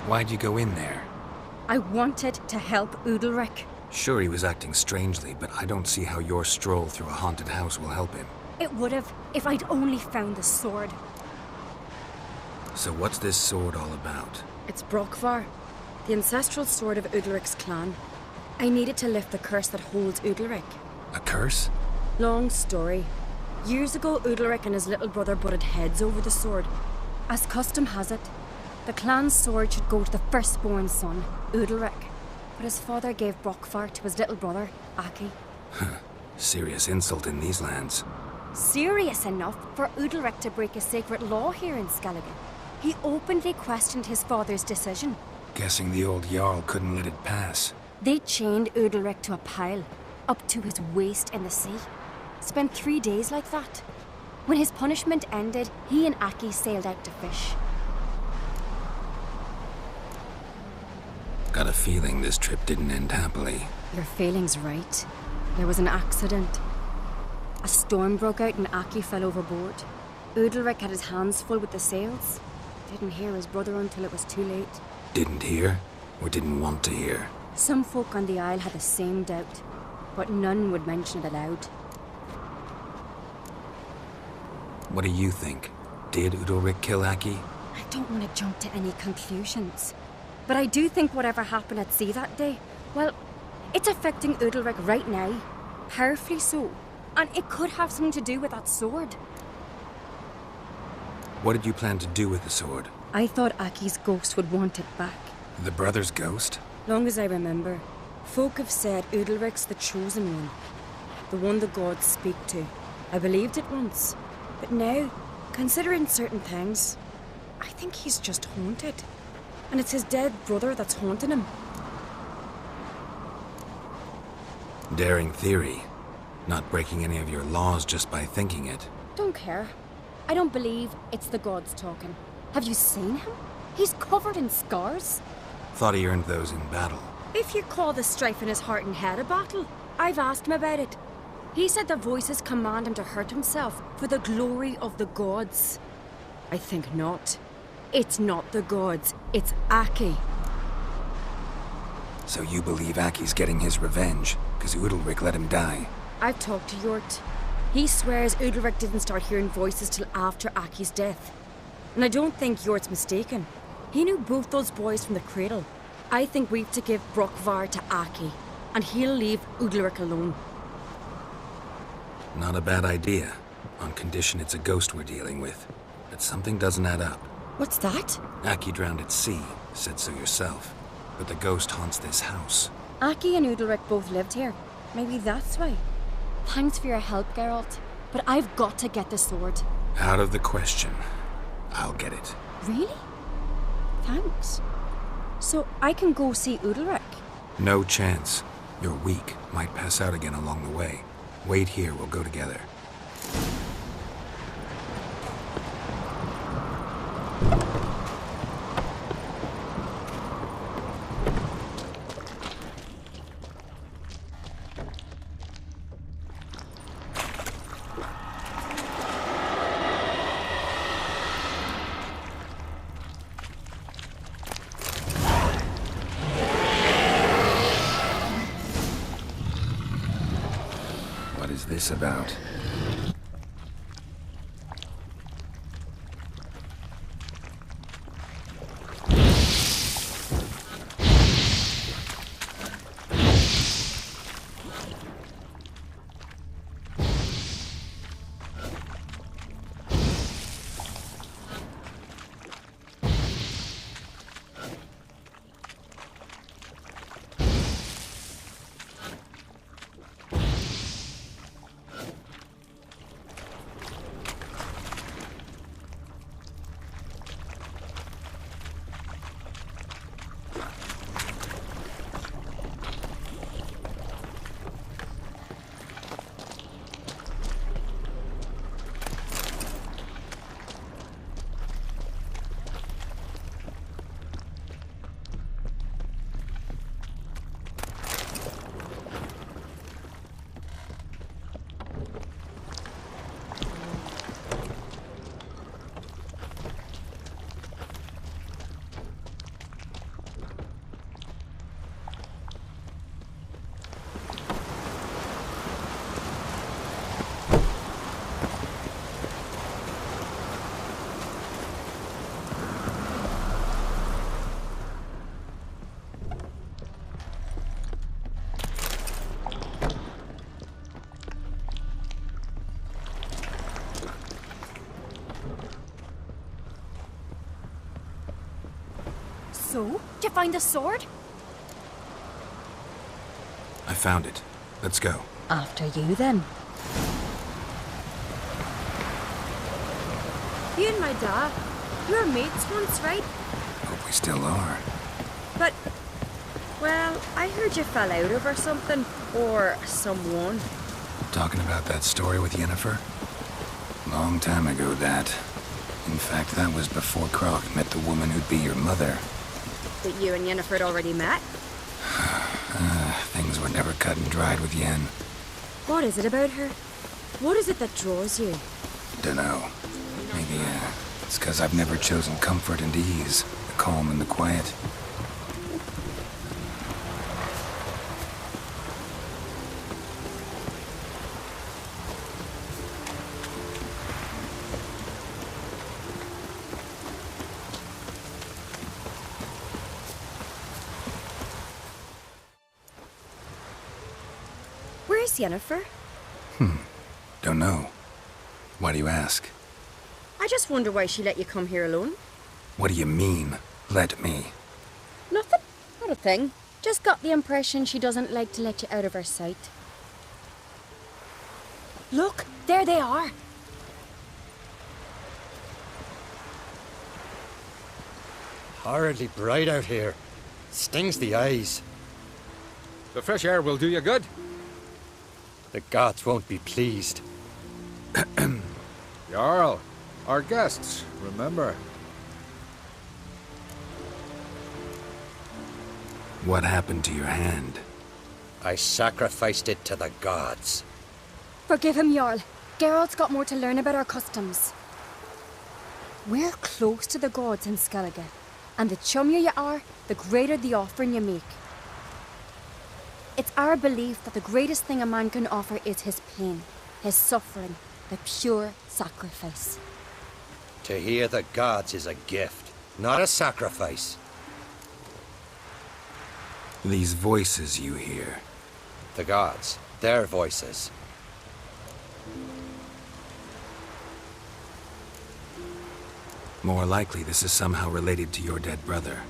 Why'd you go in there? I wanted to help Ulrich. Sure, he was acting strangely, but I don't see how your stroll through a haunted house will help him. It would have, if I'd only found the sword. So what's this sword all about? It's Brokvar, the ancestral sword of Udalric's clan. I needed to lift the curse that holds Udalric. A curse? Long story. Years ago, Udalric and his little brother butted heads over the sword. As custom has it, the clan's sword should go to the firstborn son, Udalric. But his father gave Brokvar to his little brother, Aki. Serious insult in these lands. Serious enough for Udalric to break a sacred law here in Skellige. He openly questioned his father's decision. Guessing the old Jarl couldn't let it pass. They chained Udalric to a pile, up to his waist in the sea. Spent 3 days like that. When his punishment ended, he and Aki sailed out to fish. Got a feeling this trip didn't end happily. Your feeling's right. There was an accident. A storm broke out and Aki fell overboard. Udalric had his hands full with the sails. Didn't hear his brother until it was too late. Didn't hear? Or didn't want to hear? Some folk on the Isle had the same doubt, but none would mention it aloud. What do you think? Did Udalric kill Aki? I don't want to jump to any conclusions. But I do think whatever happened at sea that day, well, it's affecting Udalric right now. Powerfully so. And it could have something to do with that sword. What did you plan to do with the sword? I thought Aki's ghost would want it back. The brother's ghost? Long as I remember, folk have said Udalric's the chosen one. The one the gods speak to. I believed it once. But now, considering certain things, I think he's just haunted. And it's his dead brother that's haunting him. Daring theory. Not breaking any of your laws just by thinking it. Don't care. I don't believe it's the gods talking. Have you seen him? He's covered in scars. Thought he earned those in battle. If you call the strife in his heart and head a battle, I've asked him about it. He said the voices command him to hurt himself for the glory of the gods. I think not. It's not the gods, it's Aki. So you believe Aki's getting his revenge, because Udalric let him die? I've talked to Yort. He swears Udalric didn't start hearing voices till after Aki's death. And I don't think Yort's mistaken. He knew both those boys from the cradle. I think we've to give Brokvar to Aki, and he'll leave Udalric alone. Not a bad idea, on condition it's a ghost we're dealing with. But something doesn't add up. What's that? Aki drowned at sea, said so yourself. But the ghost haunts this house. Aki and Udalric both lived here. Maybe that's why. Thanks for your help, Geralt. But I've got to get the sword. Out of the question. I'll get it. Really? Thanks. So I can go see Udalric? No chance. You're weak. Might pass out again along the way. Wait here, we'll go together. What is this about? So? Did you find the sword? I found it. Let's go. After you, then. You and my dad, you were mates once, right? Hope we still are. But, well, I heard you fell out over something. Or someone. Talking about that story with Yennefer? Long time ago, that. In fact, that was before Croc met the woman who'd be your mother. That you and Yennefer had already met? Things were never cut and dried with Yen. What is it about her? What is it that draws you? Dunno. Maybe, it's 'cause I've never chosen comfort and ease, the calm and the quiet. Where's Yennefer? Don't know. Why do you ask? I just wonder why she let you come here alone. What do you mean, let me? Nothing. Not a thing. Just got the impression she doesn't like to let you out of her sight. Look, there they are. Horridly bright out here. Stings the eyes. The fresh air will do you good. The gods won't be pleased. Jarl, our guests, remember. What happened to your hand? I sacrificed it to the gods. Forgive him, Jarl. Geralt's got more to learn about our customs. We're close to the gods in Skellige, and the chummier you are, the greater the offering you make. It's our belief that the greatest thing a man can offer is his pain, his suffering, the pure sacrifice. To hear the gods is a gift, not a sacrifice. These voices you hear. The gods, their voices. More likely this is somehow related to your dead brother.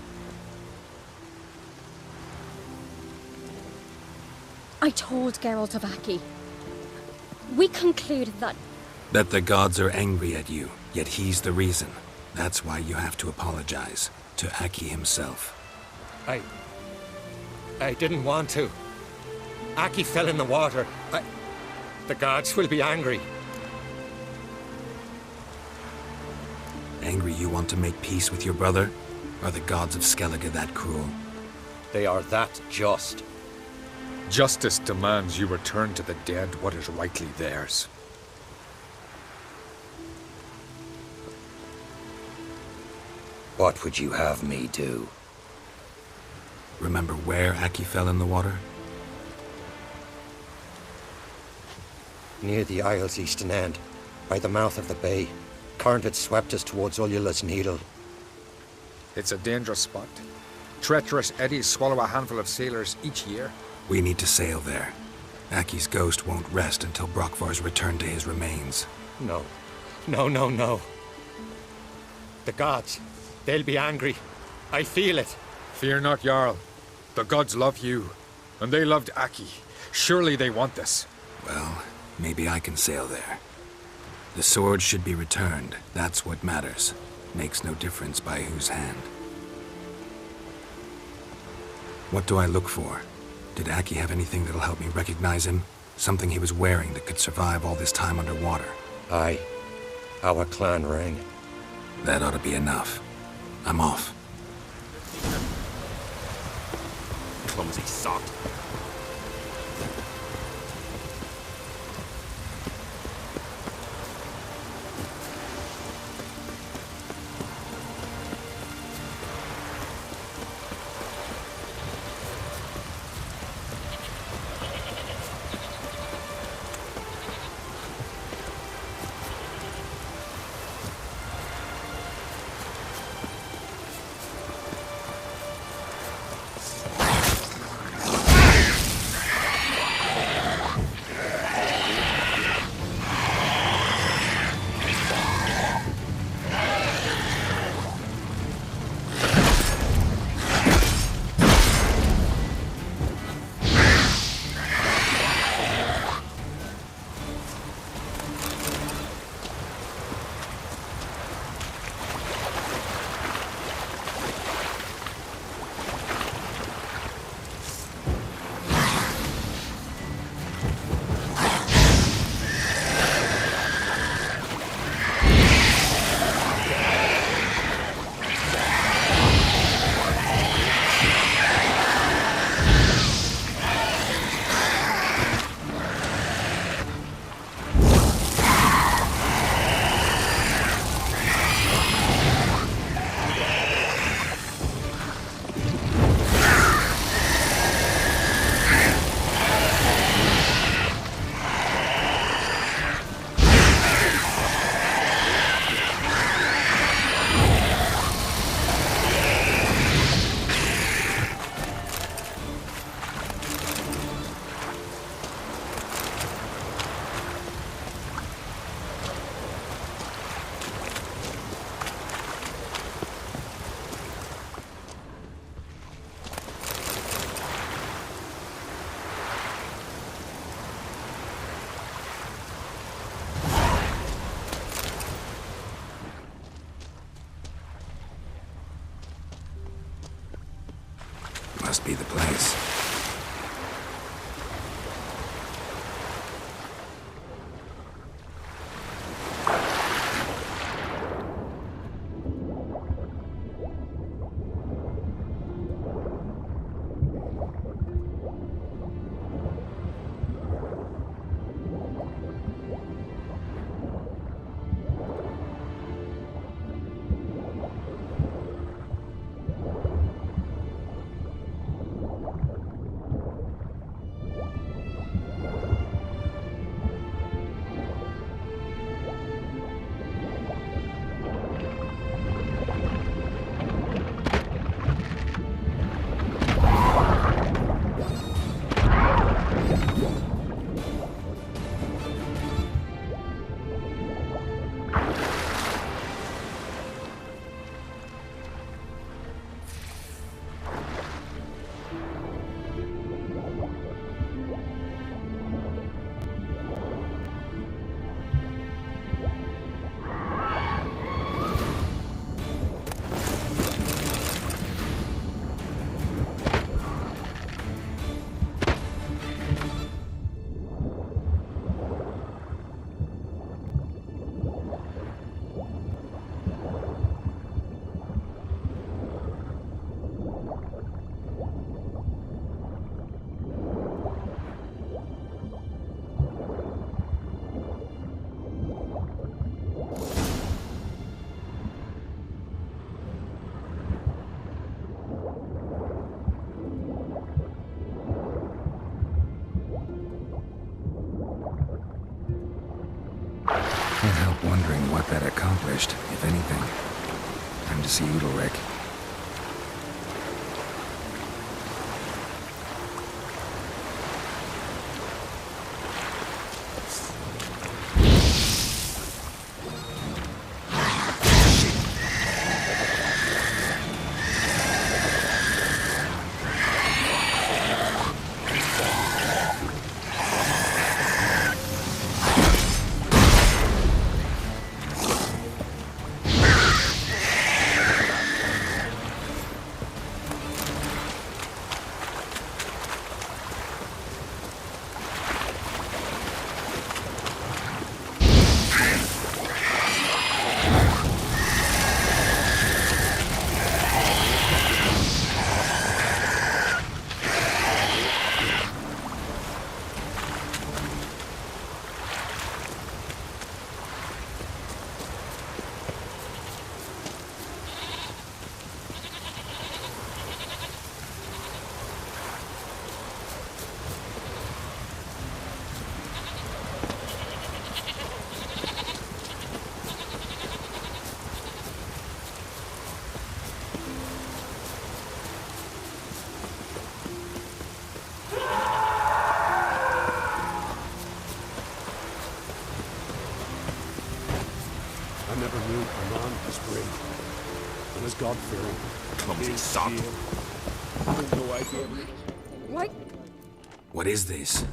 I told Geralt of Aki. We concluded that... That the gods are angry at you, yet he's the reason. That's why you have to apologize. To Aki himself. I didn't want to. Aki fell in the water. The gods will be angry. Angry you want to make peace with your brother? Are the gods of Skellige that cruel? They are that just. Justice demands you return to the dead what is rightly theirs. What would you have me do? Remember where Aki fell in the water? Near the Isle's eastern end, by the mouth of the bay. Current had swept us towards Ullula's Needle. It's a dangerous spot. Treacherous eddies swallow a handful of sailors each year. We need to sail there. Aki's ghost won't rest until Brokvar's returned to his remains. No. No. The gods, they'll be angry. I feel it. Fear not, Jarl. The gods love you, and they loved Aki. Surely they want this. Well, maybe I can sail there. The sword should be returned. That's what matters. Makes no difference by whose hand. What do I look for? Did Aki have anything that'll help me recognize him? Something he was wearing that could survive all this time underwater? Aye. Our clan ring. That ought to be enough. I'm off. Clumsy sot. must be the place. Can't help wondering what that accomplished, if anything. Time to see Udalric. I never knew a man as brave and as God-fearing. Clumsy sod. I have no idea. What? What is this?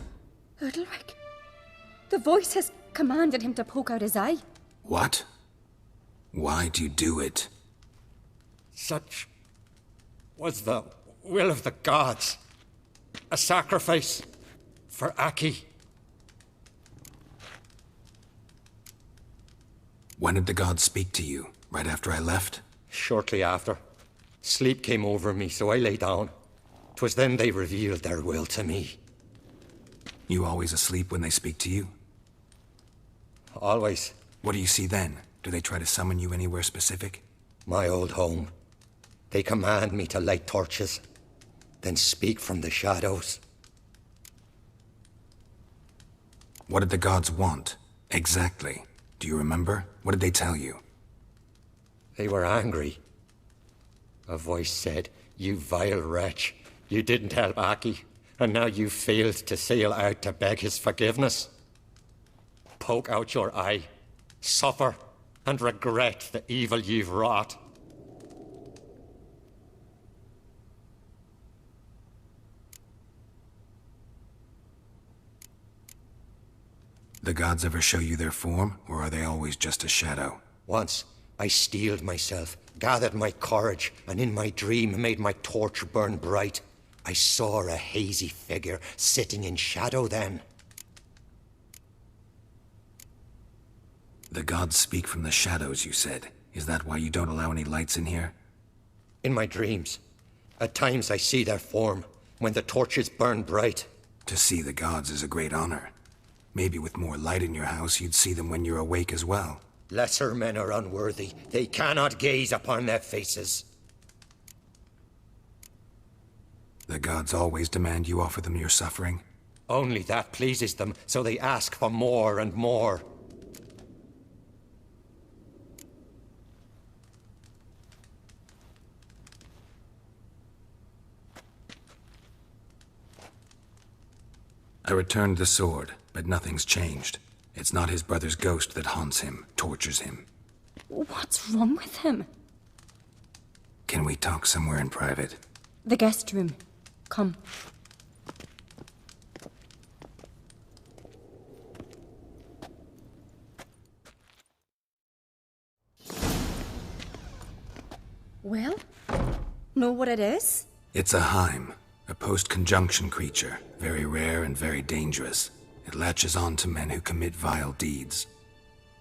Udalric. The voice has commanded him to poke out his eye. What? Why'd you do it? Such was the will of the gods. A sacrifice for Aki. When did the gods speak to you? Right after I left? Shortly after. Sleep came over me, so I lay down. 'Twas then they revealed their will to me. You always asleep when they speak to you? Always. What do you see then? Do they try to summon you anywhere specific? My old home. They command me to light torches, then speak from the shadows. What did the gods want? Exactly. Do you remember? What did they tell you? They were angry. A voice said, "You vile wretch, you didn't help Aki, and now you failed to sail out to beg his forgiveness. Poke out your eye, suffer, and regret the evil you've wrought." The gods ever show you their form, or are they always just a shadow? Once, I steeled myself, gathered my courage, and in my dream made my torch burn bright. I saw a hazy figure sitting in shadow then. The gods speak from the shadows, you said. Is that why you don't allow any lights in here? In my dreams. At times I see their form, when the torches burn bright. To see the gods is a great honor. Maybe with more light in your house, you'd see them when you're awake as well. Lesser men are unworthy. They cannot gaze upon their faces. The gods always demand you offer them your suffering? Only that pleases them, so they ask for more and more. I returned the sword, but nothing's changed. It's not his brother's ghost that haunts him, tortures him. What's wrong with him? Can we talk somewhere in private? The guest room. Come. Well, know what it is? It's a Heim, a post-conjunction creature, very rare and very dangerous. It latches on to men who commit vile deeds.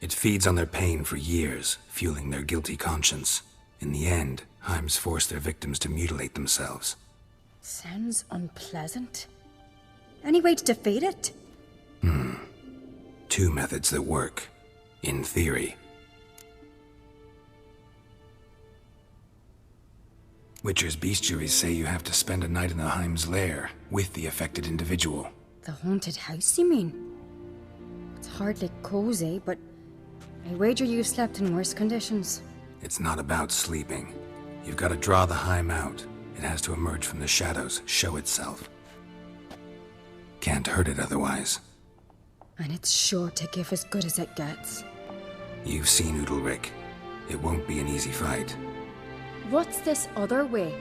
It feeds on their pain for years, fueling their guilty conscience. In the end, Heims force their victims to mutilate themselves. Sounds unpleasant. Any way to defeat it? Two methods that work. In theory. Witcher's bestiaries say you have to spend a night in the Heim's lair with the affected individual. The haunted house, you mean? It's hardly cozy, but I wager you've slept in worse conditions. It's not about sleeping. You've got to draw the Heim out. It has to emerge from the shadows, show itself. Can't hurt it otherwise. And it's sure to give as good as it gets. You've seen Udalric. It won't be an easy fight. What's this other way?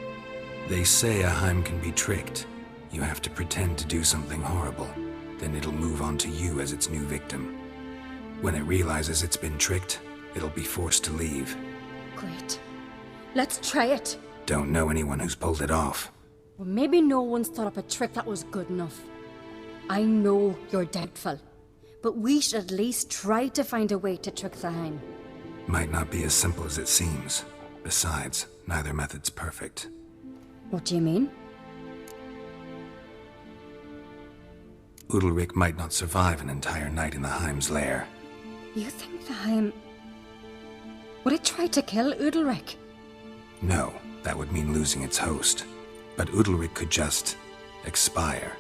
They say a Heim can be tricked. You have to pretend to do something horrible. Then it'll move on to you as its new victim. When it realizes it's been tricked, it'll be forced to leave. Great. Let's try it. Don't know anyone who's pulled it off. Well, maybe no one's thought up a trick that was good enough. I know you're doubtful, but we should at least try to find a way to trick the Heim. Might not be as simple as it seems. Besides, neither method's perfect. What do you mean? Udalric might not survive an entire night in the Heim's lair. You think the Heim... Would it try to kill Udalric? No, that would mean losing its host. But Udalric could just... expire.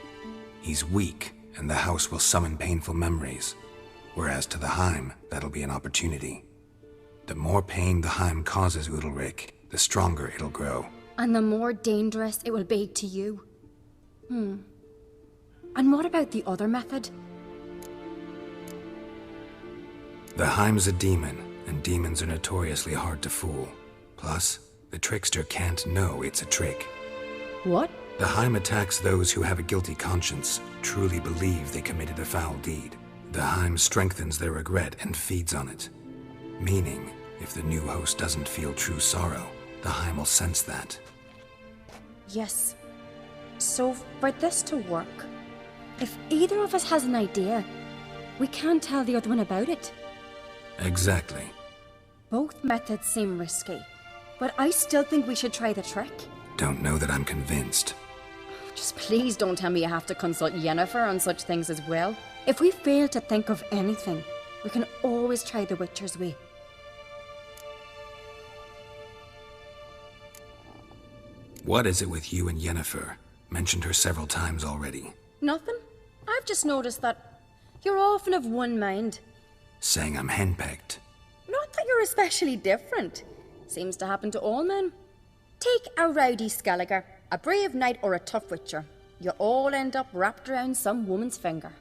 He's weak, and the house will summon painful memories. Whereas to the Heim, that'll be an opportunity. The more pain the Heim causes Udalric, the stronger it'll grow. And the more dangerous it will be to you. And what about the other method? The Heim's a demon, and demons are notoriously hard to fool. Plus, the trickster can't know it's a trick. What? The Heim attacks those who have a guilty conscience, truly believe they committed a foul deed. The Heim strengthens their regret and feeds on it. Meaning, if the new host doesn't feel true sorrow, the Heim will sense that. Yes. So, for this to work, if either of us has an idea, we can't tell the other one about it. Exactly. Both methods seem risky, but I still think we should try the trick. Don't know that I'm convinced. Just please don't tell me you have to consult Yennefer on such things as well. If we fail to think of anything, we can always try the Witcher's way. What is it with you and Yennefer? Mentioned her several times already. Nothing. I've just noticed that you're often of one mind. Saying I'm henpecked. Not that you're especially different. Seems to happen to all men. Take a rowdy Skelliger, a brave knight or a tough witcher. You all end up wrapped around some woman's finger.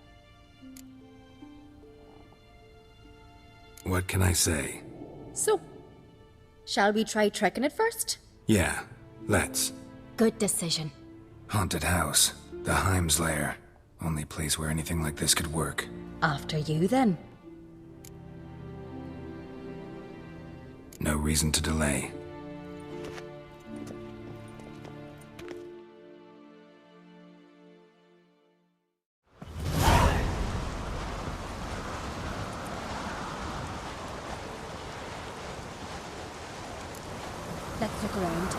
What can I say? So, shall we try tricking it first? Yeah, let's. Good decision. Haunted house. The Heim's lair. Only place where anything like this could work. After you, then. No reason to delay. Let's look around.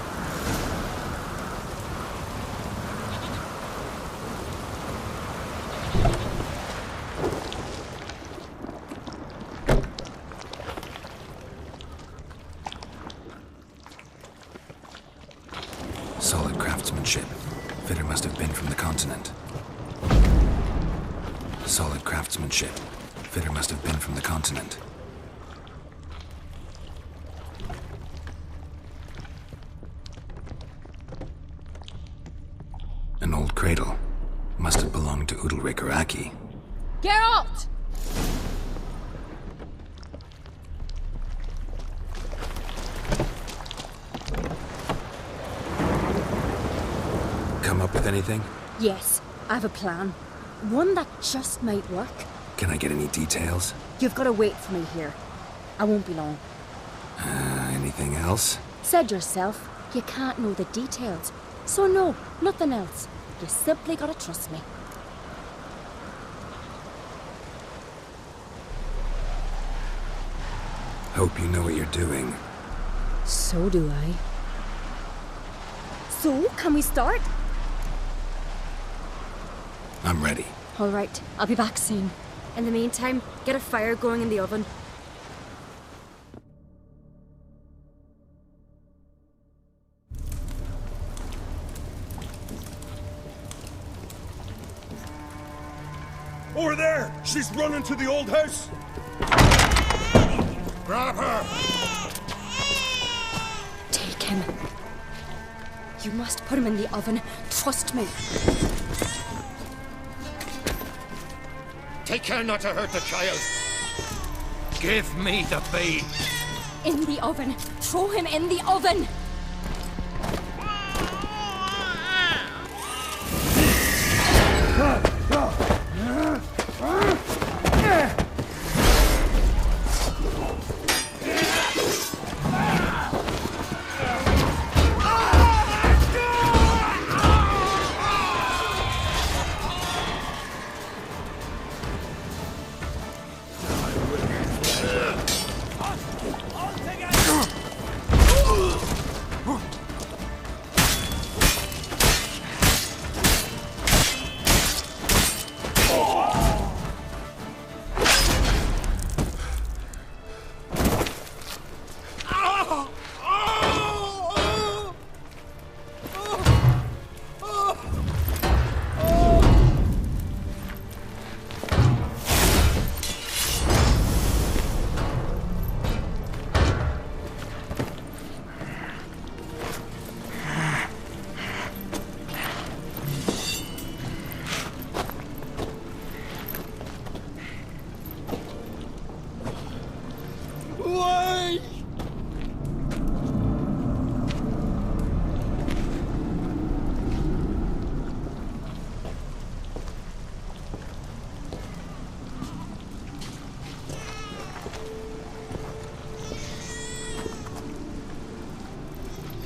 Solid craftsmanship. Fitter must have been from the continent. Solid craftsmanship. Fitter must have been from the continent. An old cradle. Must have belonged to Udalric or Aki. Geralt! Come up with anything? Yes, I have a plan. One that just might work. Can I get any details? You've got to wait for me here. I won't be long. Anything else? Said yourself, you can't know the details. So no, nothing else. You simply gotta trust me. Hope you know what you're doing. So do I. So, can we start? I'm ready. All right, I'll be back soon. In the meantime, get a fire going in the oven. Over there! She's running to the old house! Grab her! Take him. You must put him in the oven. Trust me. Take care not to hurt the child. Give me the babe. In the oven. Throw him in the oven.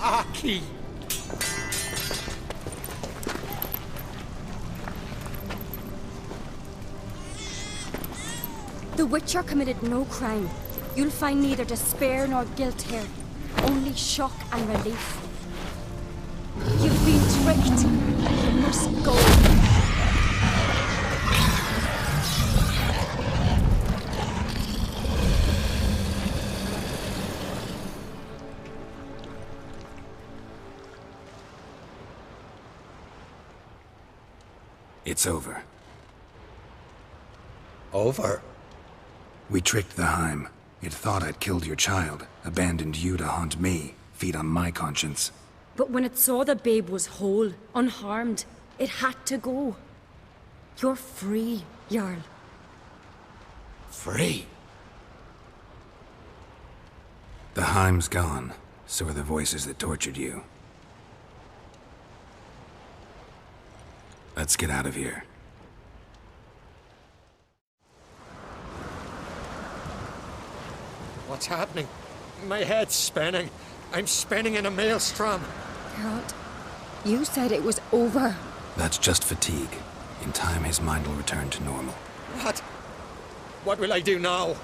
Aki! The Witcher committed no crime. You'll find neither despair nor guilt here. Only shock and relief. You've been tricked. You must go. It's over. Over? We tricked the Heim. It thought I'd killed your child, abandoned you to haunt me, feed on my conscience. But when it saw the babe was whole, unharmed, it had to go. You're free, Jarl. Free? The Heim's gone, so are the voices that tortured you. Let's get out of here. What's happening? My head's spinning. I'm spinning in a maelstrom. Geralt, you said it was over. That's just fatigue. In time, his mind will return to normal. What? What will I do now?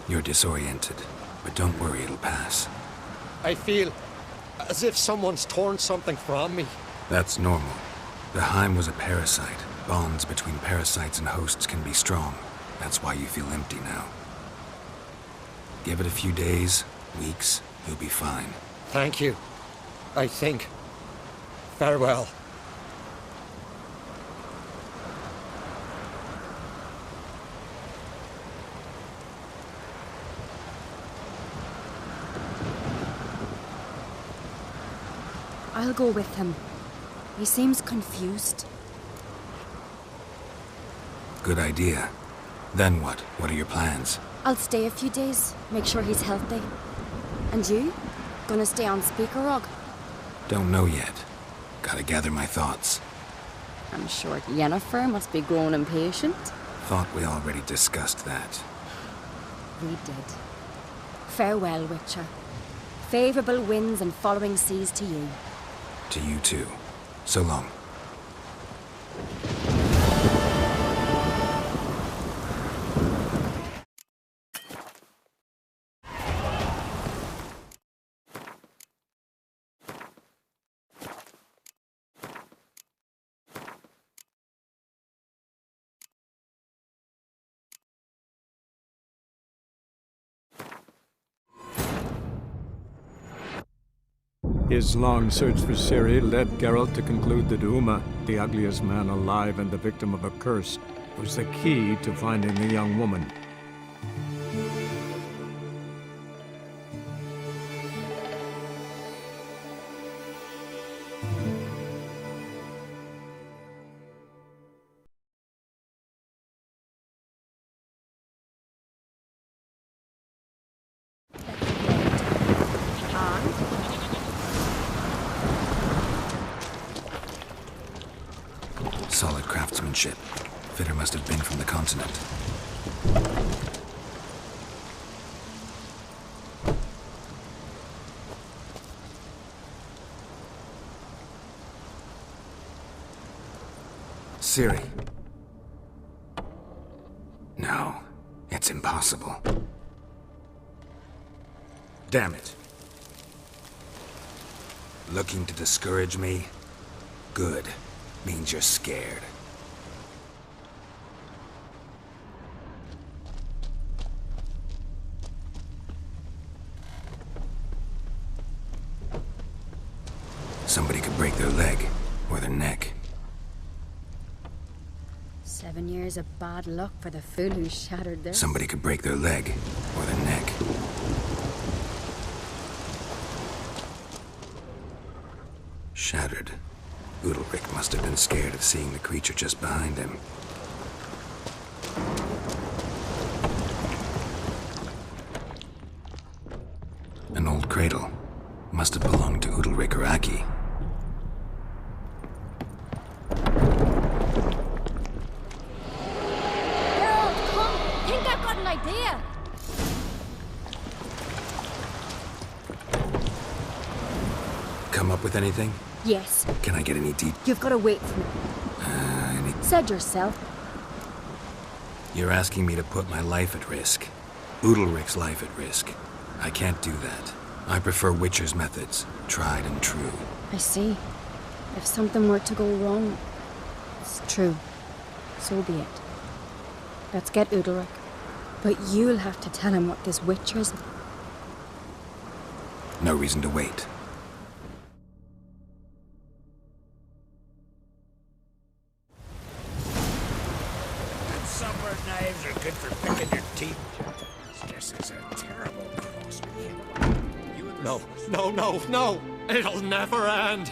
You're disoriented, but don't worry, it'll pass. I feel as if someone's torn something from me. That's normal. The Heim was a parasite. Bonds between parasites and hosts can be strong. That's why you feel empty now. Give it a few days, weeks, you'll be fine. Thank you. I think. Farewell. I'll go with him. He seems confused. Good idea. Then what? What are your plans? I'll stay a few days, make sure he's healthy. And you? Gonna stay on Speaker Rock? Don't know yet. Gotta gather my thoughts. I'm sure Yennefer must be growing impatient. Thought we already discussed that. We did. Farewell, Witcher. Favorable winds and following seas to you. To you too. So long. His long search for Ciri led Geralt to conclude that Uma, the ugliest man alive and the victim of a curse, was the key to finding the young woman. Solid craftsmanship. Fitter must have been from the continent. Ciri. No, it's impossible. Damn it. Looking to discourage me? Good. Means you're scared. Somebody could break their leg, or their neck. 7 years of bad luck for the fool who shattered this. Somebody could break their leg, or their neck. Shattered. Udalric must have been scared of seeing the creature just behind him. An old cradle. Must have belonged to Udalric or Aki. Geralt, come! Think I've got an idea! Come up with anything? Yes. Can I get any deep? You've got to wait for me. Said yourself. You're asking me to put my life at risk. Udalric's life at risk. I can't do that. I prefer Witcher's methods, tried and true. I see. If something were to go wrong, it's true. So be it. Let's get Udalric. But you'll have to tell him what this Witcher's... No reason to wait. Sunburned knives are good for picking your teeth. This is a terrible crossbreed. No. It'll never end.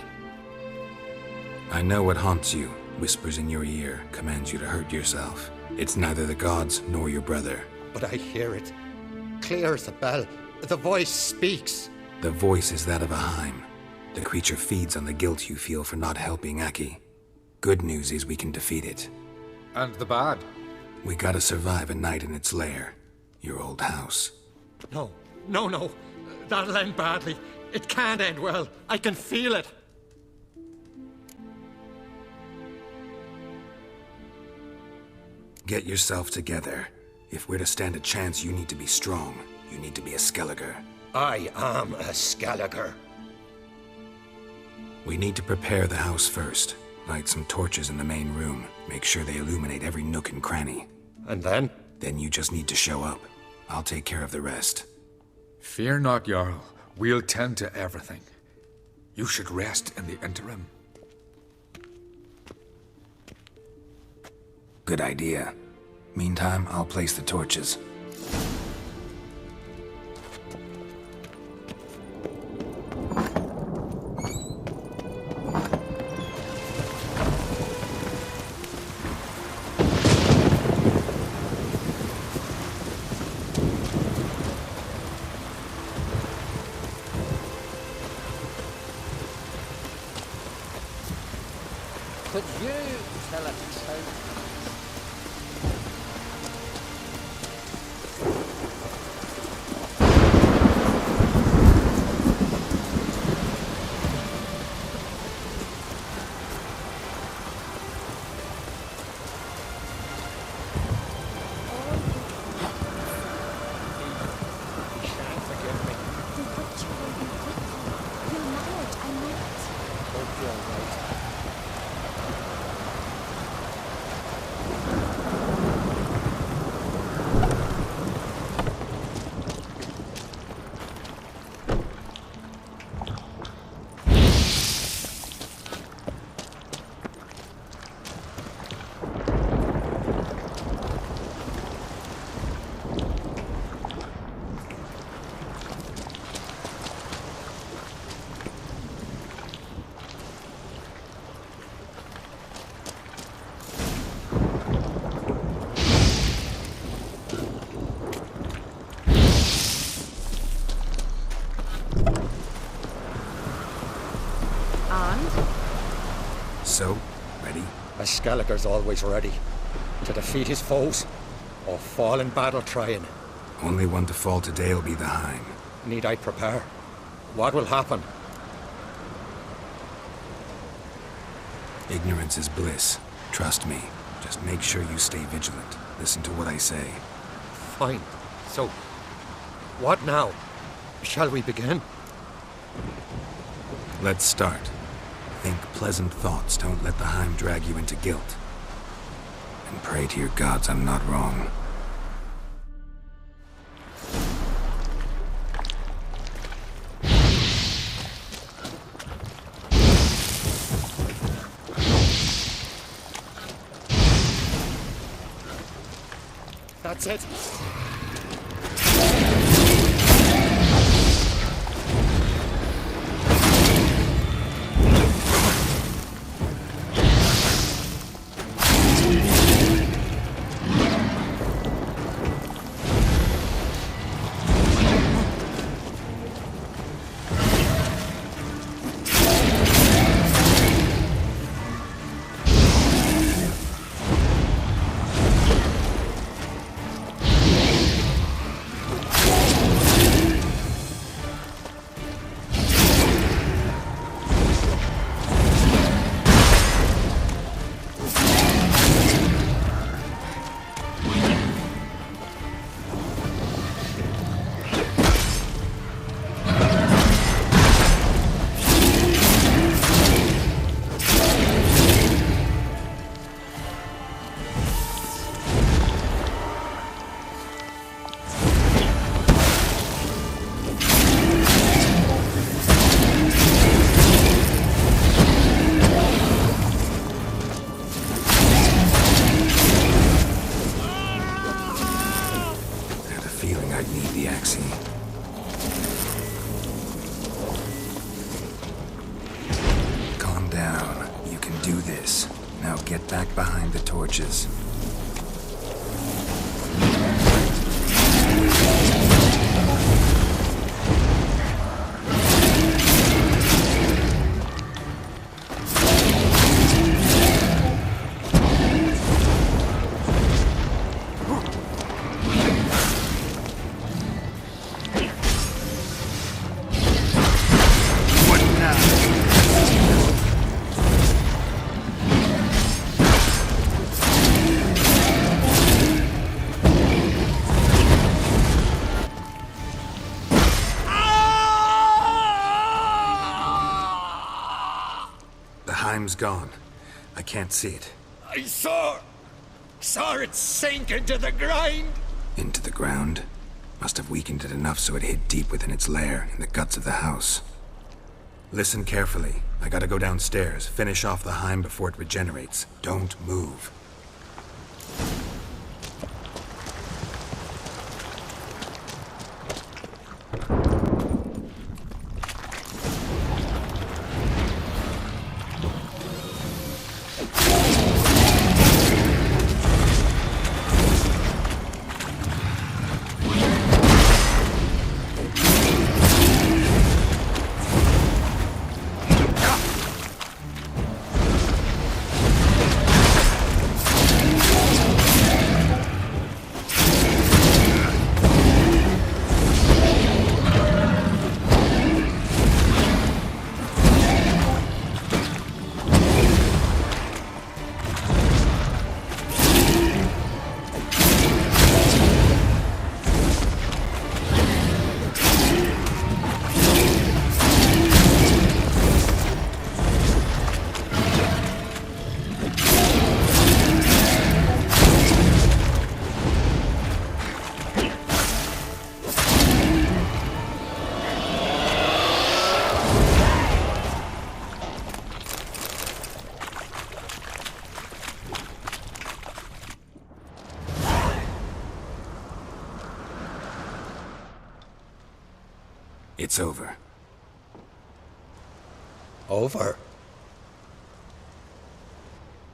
I know what haunts you, whispers in your ear, commands you to hurt yourself. It's neither the gods nor your brother. But I hear it. Clear as a bell. The voice speaks. The voice is that of a Heim. The creature feeds on the guilt you feel for not helping Aki. Good news is we can defeat it. And the bad? We gotta survive a night in its lair. Your old house. No. That'll end badly. It can't end well. I can feel it. Get yourself together. If we're to stand a chance, you need to be strong. You need to be a Skelliger. I am a Skelliger. We need to prepare the house first. Light some torches in the main room. Make sure they illuminate every nook and cranny. And then? Then you just need to show up. I'll take care of the rest. Fear not, Jarl. We'll tend to everything. You should rest in the interim. Good idea. Meantime, I'll place the torches. Could you tell us how? So, ready? A Skelliger's always ready. To defeat his foes, or fall in battle trying. Only one to fall today will be the Heim. Need I prepare? What will happen? Ignorance is bliss. Trust me. Just make sure you stay vigilant. Listen to what I say. Fine. So, what now? Shall we begin? Let's start. Think pleasant thoughts. Don't let the Heim drag you into guilt. And pray to your gods I'm not wrong. That's it. Calm down. You can do this. Now get back behind the torches. Hime's gone. I can't see it. I saw it sink into the ground. Into the ground? Must have weakened it enough so it hid deep within its lair, in the guts of the house. Listen carefully. I gotta go downstairs, finish off the Hime before it regenerates. Don't move. It's over. Over?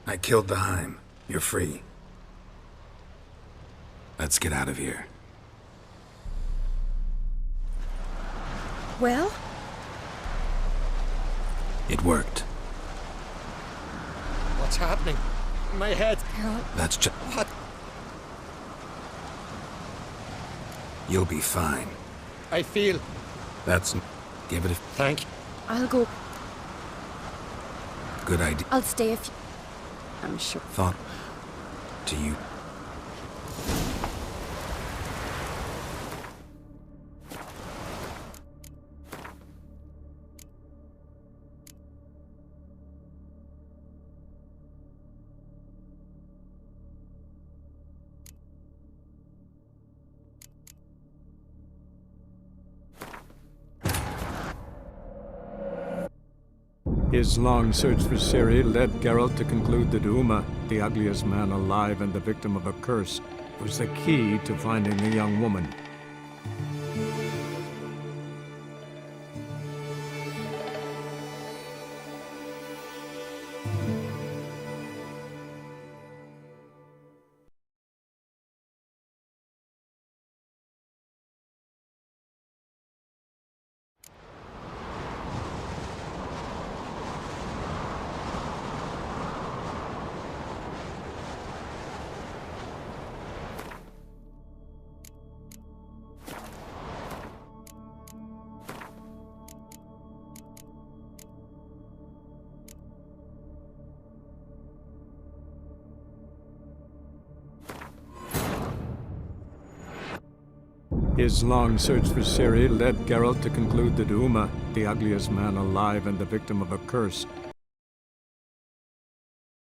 I killed the Hime. You're free. Let's get out of here. Well? It worked. What's happening? My head. Geralt. That's just... What? You'll be fine. I feel... That's... Give it a... Thank you. I'll go. Good idea. I'll stay if you... I'm sure. Thought... To you. His long search for Ciri led Geralt to conclude that Uma, the ugliest man alive and the victim of a curse, was the key to finding the young woman. His long search for Ciri led Geralt to conclude that Uma, the ugliest man alive and the victim of a curse,